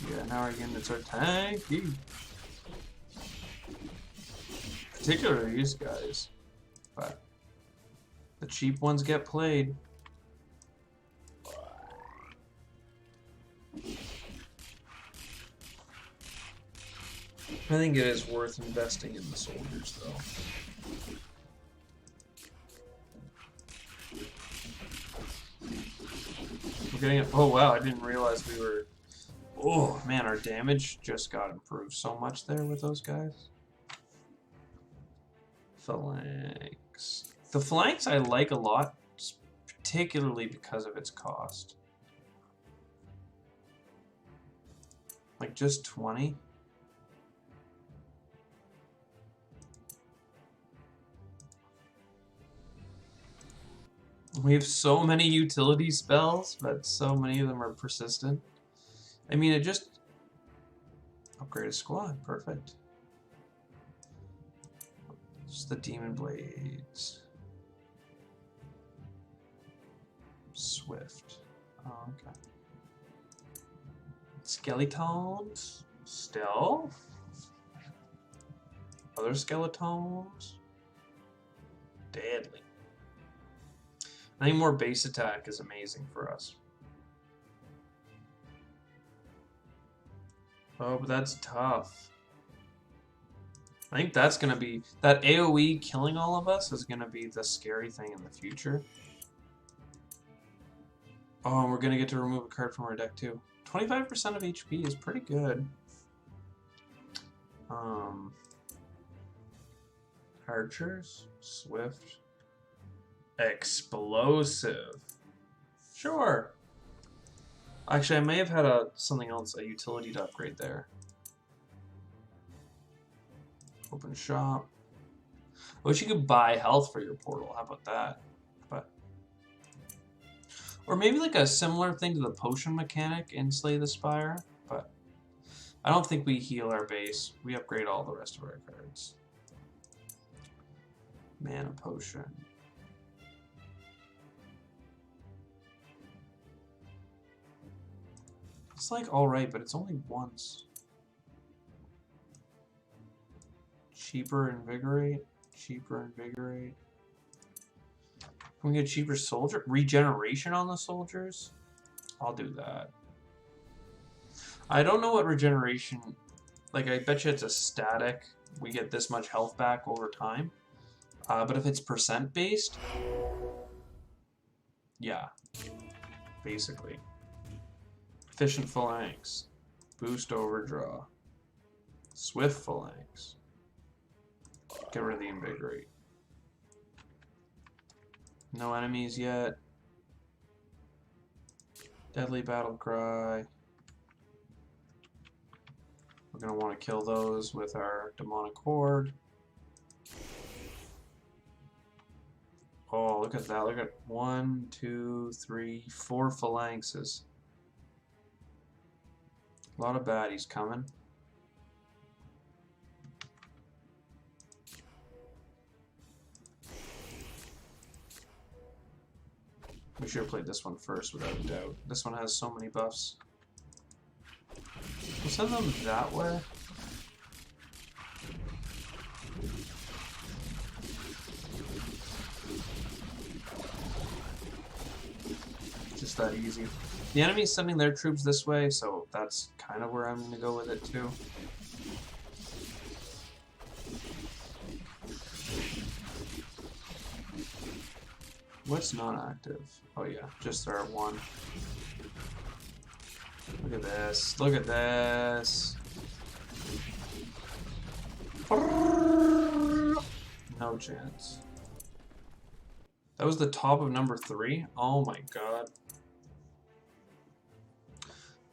Speaker 1: Yeah, now our units are tanky. Particularly these guys. But the cheap ones get played. I think it is worth investing in the soldiers, though. We're getting it. Oh wow! I didn't realize we were. Oh man, our damage just got improved so much there with those guys. Phalanx. The Phalanx I like a lot, particularly because of its cost. Like just 20. We have so many utility spells, but so many of them are persistent. I mean, it just... Upgrade a squad. Perfect. Just the Demon Blades. Swift. Oh, okay. Skeletons. Stealth. Other skeletons. Deadly. I think more base attack is amazing for us. Oh, but that's tough. I think that's going to be... That AoE killing all of us is going to be the scary thing in the future. Oh, and we're going to get to remove a card from our deck too. 25% of HP is pretty good. Archers. Swift. Explosive. Sure. Actually, I may have had something else, a utility to upgrade there. Open shop. I wish you could buy health for your portal. How about that? But or maybe like a similar thing to the potion mechanic in Slay the Spire. But I don't think we heal our base. We upgrade all the rest of our cards. Mana potion. It's like alright, but it's only once. Cheaper Invigorate. Cheaper Invigorate. Can we get cheaper soldier? Regeneration on the soldiers? I'll do that. I don't know what regeneration... Like, I bet you it's a static. We get this much health back over time. But if it's percent based... Yeah. Basically. Efficient Phalanx. Boost Overdraw. Swift Phalanx. Get rid of the Invigorate. No enemies yet. Deadly Battle Cry. We're going to want to kill those with our Demonic Horde. Oh, look at that. Look at 1, 2, 3, 4 phalanxes. A lot of baddies coming. We should have played this one first without a doubt. This one has so many buffs. We'll send them that way. just that easy. The enemy's sending their troops this way, so that's kind of where I'm going to go with it too. What's not active? Oh yeah, just their one. Look at this. Look at this. No chance. That was the top of number 3? Oh my god.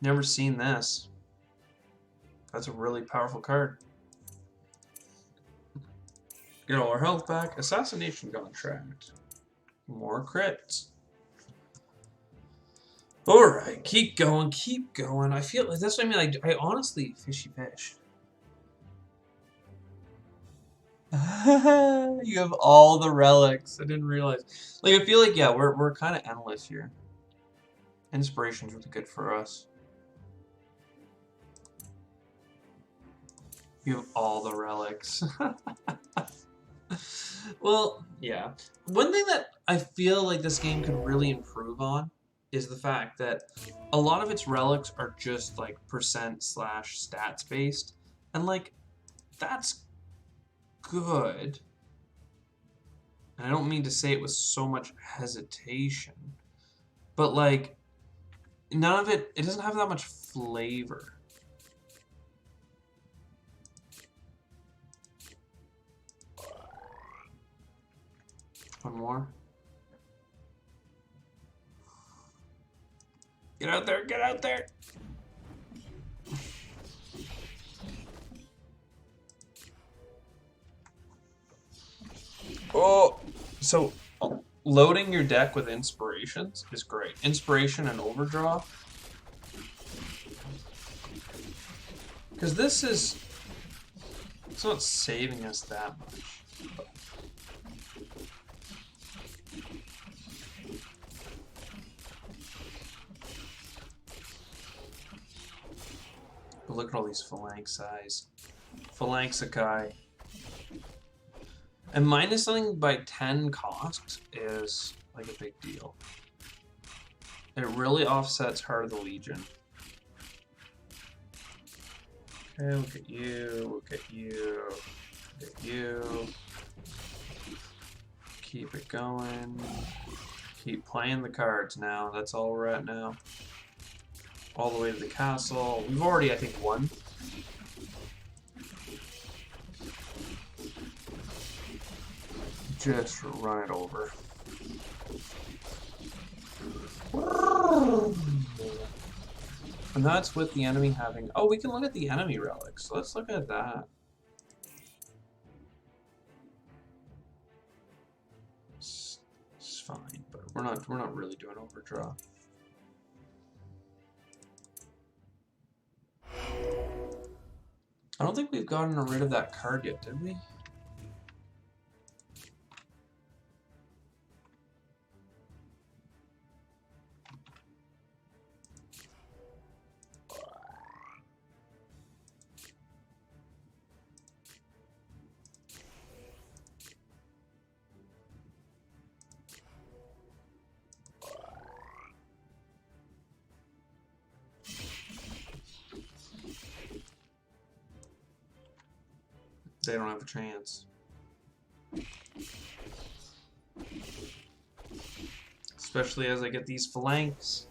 Speaker 1: Never seen this. That's a really powerful card. Get all our health back. Assassination contract. More crits. Alright, keep going, keep going. I feel like that's what I mean. Like, I honestly fishy fish. You have all the relics. I didn't realize. Like, I feel like, yeah, we're kind of endless here. Inspiration's really good for us. You have all the relics. Well, yeah. One thing that I feel like this game could really improve on is the fact that a lot of its relics are just like %/stats based. And like, that's good. And I don't mean to say it with so much hesitation. But like, none of it doesn't have that much flavor. One more. Get out there, get out there! Oh! So, loading your deck with inspirations is great. Inspiration and overdraw. Because this is... it's not saving us that much. But look at all these phalanxies. Phalanxicae. And minus something by 10 cost is like a big deal. It really offsets Heart of the Legion. Okay, look at you, look at you, look at you. Keep it going. Keep playing the cards now. That's all we're at now. All the way to the castle. We've already, I think, won. Just run it over. And that's with the enemy having... oh, we can look at the enemy relics. So let's look at that. It's fine, but we're not really doing overdraw. I don't think we've gotten rid of that card yet, did we? They don't have a chance. Especially as I get these phalanx.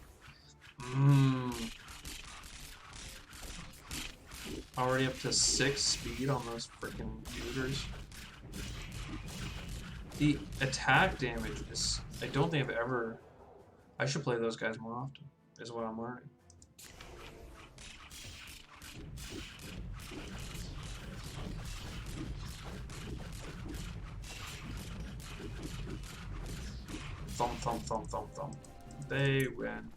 Speaker 1: Already up to 6 speed on those freaking shooters. The attack damage is... I don't think I've ever... I should play those guys more often, is what I'm learning. Thump, thump, thump, thump, thump. They win.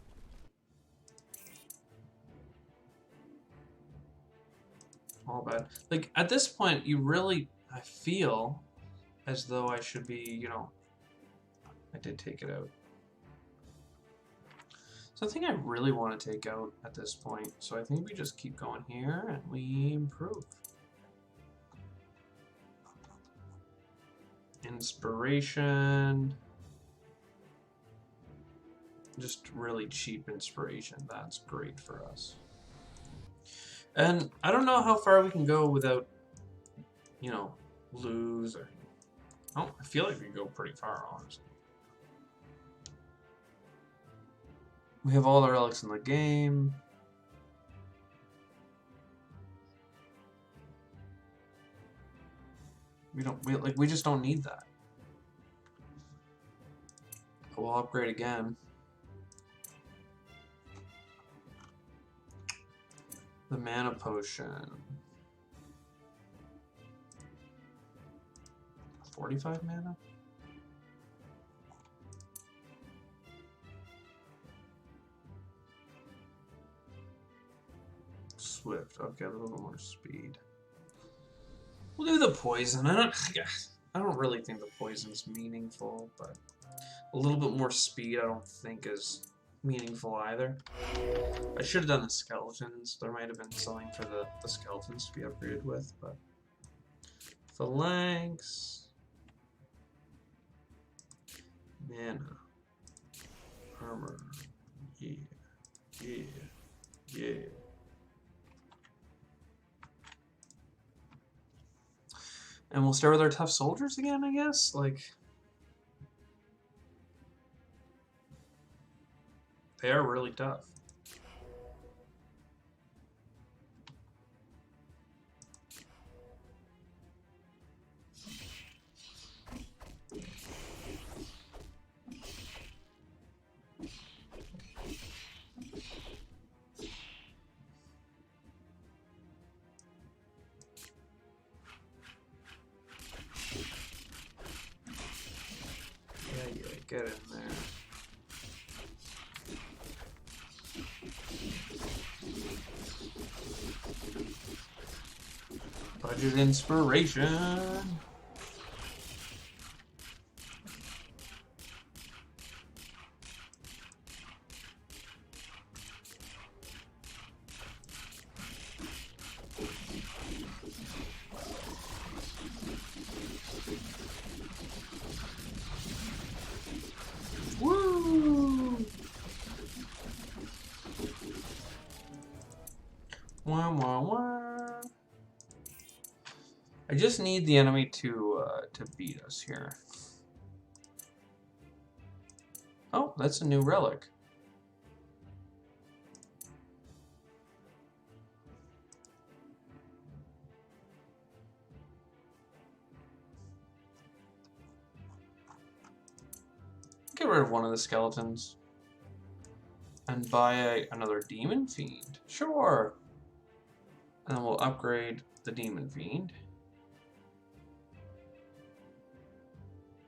Speaker 1: All bad. Like, at this point, you really... I feel as though I should be, you know... I did take it out. So I think I really want to take out at this point. So I think we just keep going here and we improve. Inspiration... just really cheap inspiration. That's great for us. And I don't know how far we can go without, you know, lose or... Oh, I feel like we go pretty far, honestly. We have all the relics in the game. We just don't need that. We'll upgrade again. The mana potion. 45 mana? Swift. Okay, a little bit more speed. We'll do the poison. I don't really think the poison's meaningful, but a little bit more speed I don't think is meaningful either. I should have done the skeletons. There might have been something for the skeletons to be upgraded with, but phalanx, mana, armor, yeah, yeah, yeah. And we'll start with our tough soldiers again, I guess? Like, they are really tough. Yeah, get in there. Budget inspiration. Woo! Wah, wah, wah. I just need the enemy to beat us here. Oh, that's a new relic. Get rid of one of the skeletons. And buy another Demon Fiend. Sure! And then we'll upgrade the Demon Fiend.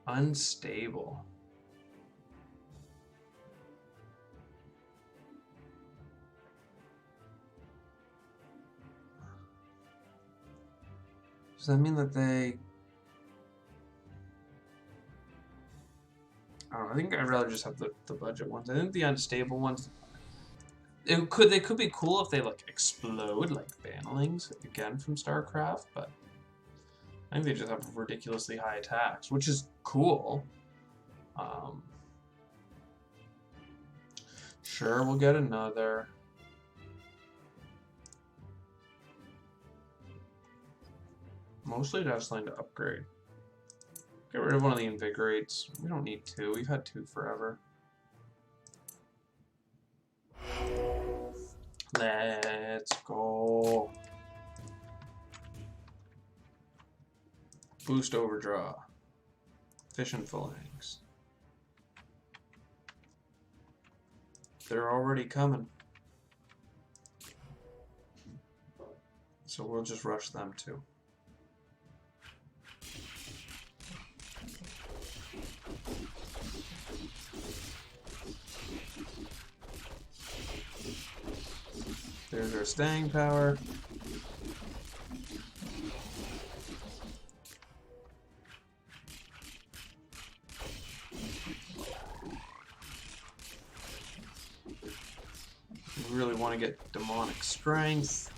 Speaker 1: Unstable. Does that mean that they... I don't know, I think I'd rather just have the budget ones. I think the unstable ones... They could be cool if they, like, explode, like Bannerlings, again, from StarCraft, but... I think they just have ridiculously high attacks, which is cool. Sure, we'll get another. Mostly just line to upgrade. Get rid of one of the Invigorates. We don't need two. We've had two forever. Let's go. Boost Overdraw. Fish and Phalanx. They're already coming. So we'll just rush them too. There's our staying power. We really want to get demonic strength.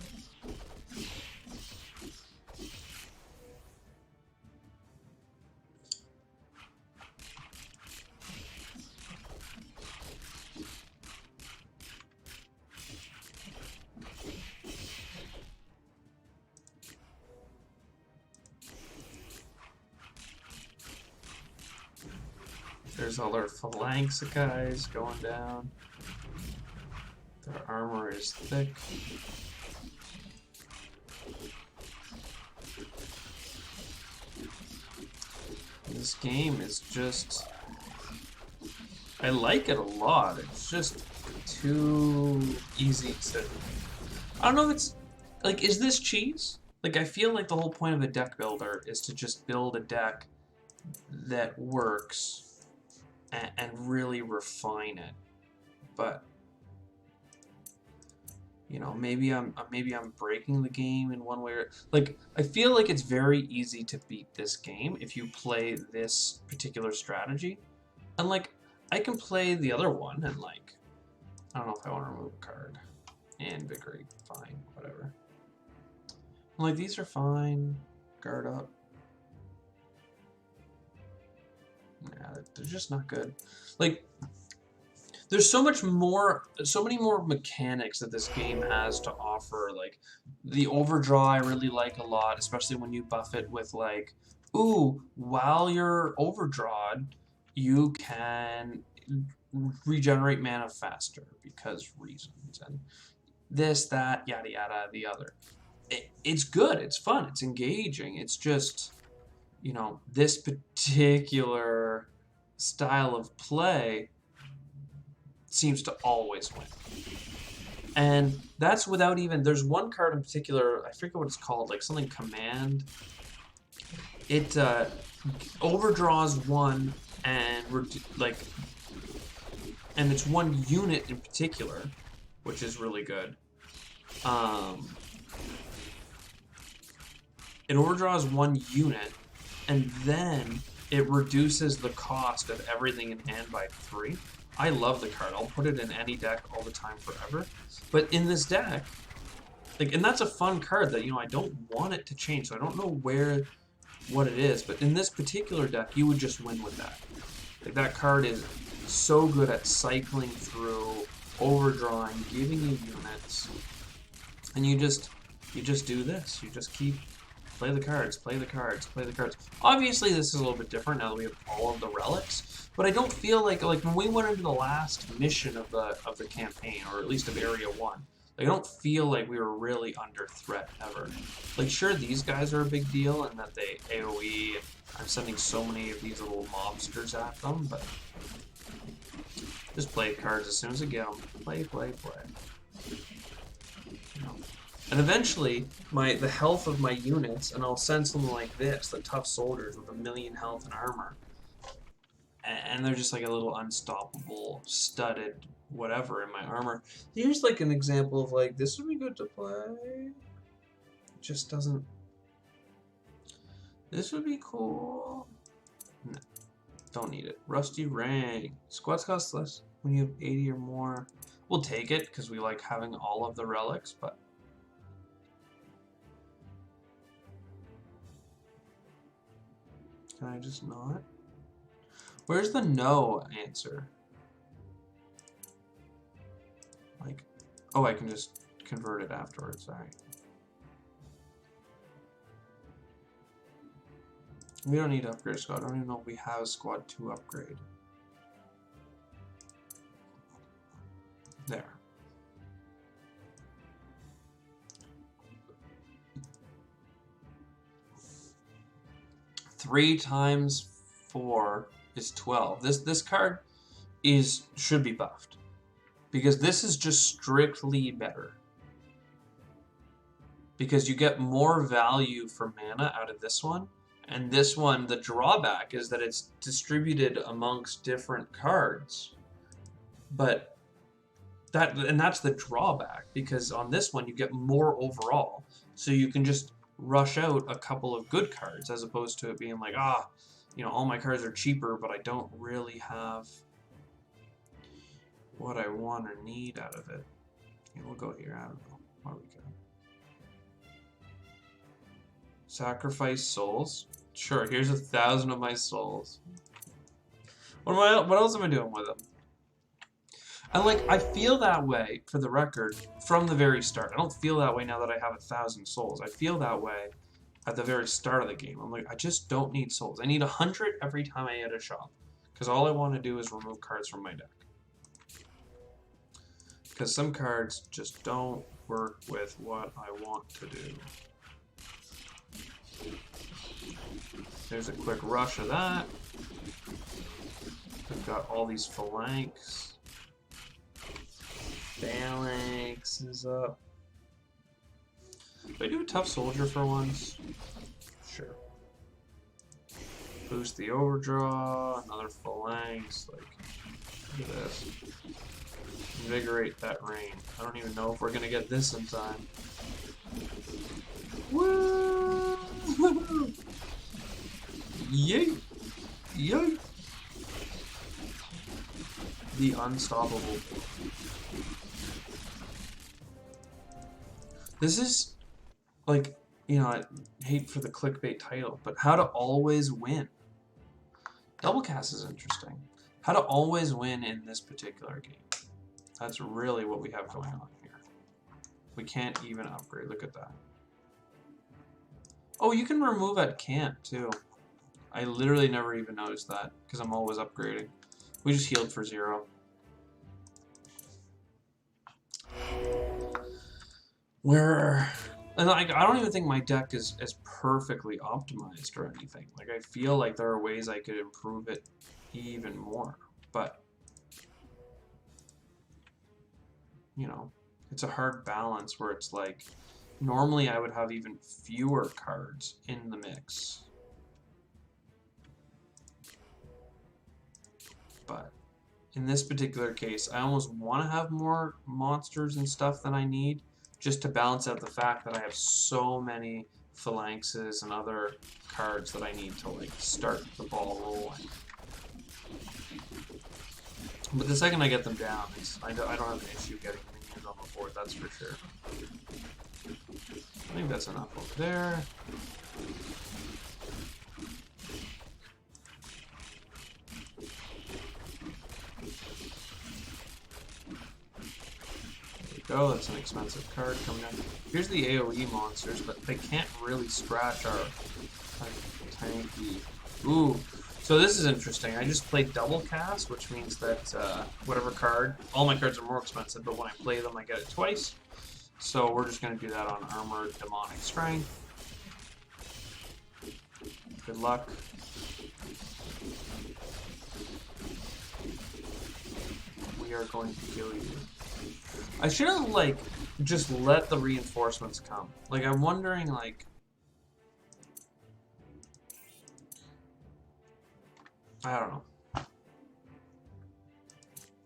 Speaker 1: There's all our phalanx guys going down. Their armor is thick. This game is just... I like it a lot. It's just too easy to... I don't know if it's... Like, is this cheese? Like, I feel like the whole point of a deck builder is to just build a deck that works and really refine it. But, you know, maybe I'm breaking the game in one way or... Like, I feel like it's very easy to beat this game if you play this particular strategy. And, like, I can play the other one and, like, I don't know if I want to remove a card. Invigorate, fine, whatever. I'm like, these are fine. Guard up. Yeah, they're just not good. Like, there's so many more mechanics that this game has to offer. Like, the overdraw I really like a lot, especially when you buff it with, like, ooh, while you're overdrawed, you can regenerate mana faster because reasons. And this, that, yada, yada, the other. It's good. It's fun. It's engaging. It's just, you know, this particular style of play seems to always win. And that's without even... There's one card in particular, I forget what it's called, like something command. It overdraws one and, like... And it's one unit in particular, which is really good. It overdraws one unit, and then it reduces the cost of everything in hand by 3. I love the card. I'll put it in any deck all the time forever. But in this deck, like, and that's a fun card that, you know, I don't want it to change, so I don't know what it is. But in this particular deck, you would just win with that. Like, that card is so good at cycling through, overdrawing, giving you units, and you just do this. You just keep play the cards, play the cards, play the cards. Obviously, this is a little bit different now that we have all of the relics, but I don't feel like when we went into the last mission of the campaign, or at least of Area 1, I don't feel like we were really under threat ever. Like, sure, these guys are a big deal, and that they AoE, and I'm sending so many of these little mobsters at them, but just play cards as soon as I get them. Play, play, play. You know. And eventually, the health of my units, and I'll send something like this, the tough soldiers with 1,000,000 health and armor, and they're just like a little unstoppable, studded whatever in my armor. Here's like an example of like, this would be good to play. It just doesn't... This would be cool. No, don't need it. Rusty Ring. Squads cost less when you have 80 or more. We'll take it, because we like having all of the relics, but... Can I just not? Where's the no answer? Like, oh, I can just convert it afterwards, sorry. We don't need to upgrade squad. I don't even know if we have a squad to upgrade. There. Three times 4 is 12. This card should be buffed, because this is just strictly better. Because you get more value for mana out of this one, and this one, the drawback is that it's distributed amongst different cards. But that's the drawback, because on this one you get more overall, so you can just rush out a couple of good cards, as opposed to it being like, you know, all my cards are cheaper, but I don't really have what I want or need out of it. Okay, we'll go here. I don't know. What do we got? Sacrifice souls. Sure, here's 1,000 of my souls. What else am I doing with them? And like, I feel that way, for the record, from the very start. I don't feel that way now that I have 1,000 souls. I feel that way at the very start of the game. I'm like, I just don't need souls. I need 100 every time I hit a shop. Because all I want to do is remove cards from my deck. Because some cards just don't work with what I want to do. There's a quick rush of that. I've got all these phalanx. Phalanx is up. Do I do a tough soldier for once? Sure. Boost the overdraw, another phalanx, like, look at this. Invigorate that rain. I don't even know if we're gonna get this in time. Woo! Yay! Yay! The unstoppable. This is, like, you know, I hate for the clickbait title, but how to always win. Double cast is interesting. How to always win in this particular game. That's really what we have going on here. We can't even upgrade. Look at that. Oh, you can remove at camp, too. I literally never even noticed that, because I'm always upgrading. We just healed for 0. And like, I don't even think my deck is perfectly optimized or anything. Like, I feel like there are ways I could improve it even more. But, you know, it's a hard balance where it's like, normally I would have even fewer cards in the mix. But in this particular case, I almost want to have more monsters and stuff than I need, just to balance out the fact that I have so many phalanxes and other cards that I need to, like, start the ball rolling. But the second I get them down, I don't have an issue getting minions on the board, that's for sure. I think that's enough over there. Go, that's an expensive card coming in. Here's the AoE monsters, but they can't really scratch our tanky. Ooh, so this is interesting. I just played double cast, which means that whatever card, all my cards are more expensive, but when I play them, I get it twice. So we're just going to do that on Armored Demonic Strength. Good luck. We are going to kill you. I should have, like, just let the reinforcements come. Like, I'm wondering, like... I don't know.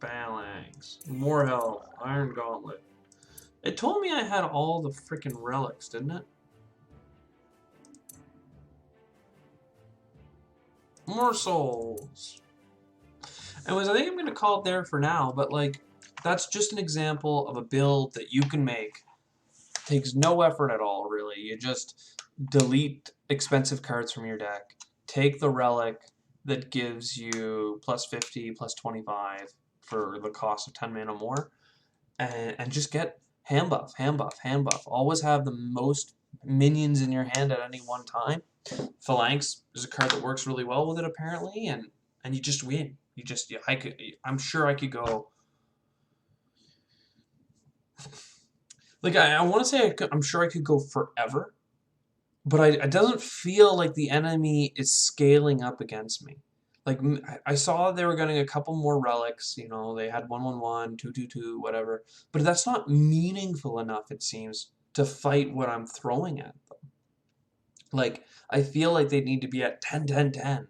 Speaker 1: Phalanx. More health. Iron Gauntlet. It told me I had all the freaking relics, didn't it? More souls. Anyways, I think I'm going to call it there for now, but, like... That's just an example of a build that you can make. Takes no effort at all, really. You just delete expensive cards from your deck. Take the relic that gives you plus 50, plus 25 for the cost of 10 mana more. And just get hand buff, hand buff, hand buff. Always have the most minions in your hand at any one time. Phalanx is a card that works really well with it, apparently. And you just win. You just, yeah, I'm sure I could go... Like, I want to say I'm sure I could go forever, but it doesn't feel like the enemy is scaling up against me. Like, I saw they were getting a couple more relics, you know, they had 1/1/1, 2/2/2, whatever, but that's not meaningful enough, it seems, to fight what I'm throwing at them. Like, I feel like they need to be at 10/10/10,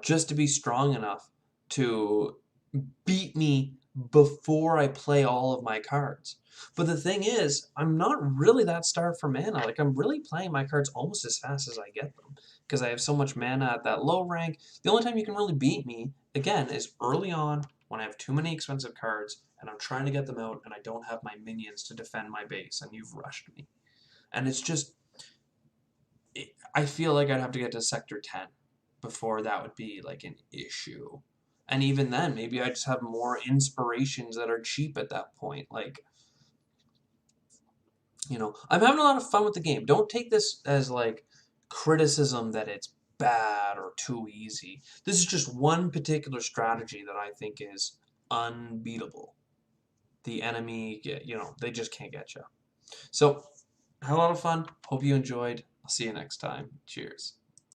Speaker 1: just to be strong enough to beat me before I play all of my cards. But the thing is, I'm not really that starved for mana. Like, I'm really playing my cards almost as fast as I get them, because I have so much mana at that low rank. The only time you can really beat me, again, is early on when I have too many expensive cards, and I'm trying to get them out, and I don't have my minions to defend my base, and you've rushed me. And it's just... I feel like I'd have to get to Sector 10 before that would be, like, an issue. And even then, maybe I just have more inspirations that are cheap at that point. Like, you know, I'm having a lot of fun with the game. Don't take this as, like, criticism that it's bad or too easy. This is just one particular strategy that I think is unbeatable. The enemy, they just can't get you. So, had a lot of fun. Hope you enjoyed. I'll see you next time. Cheers.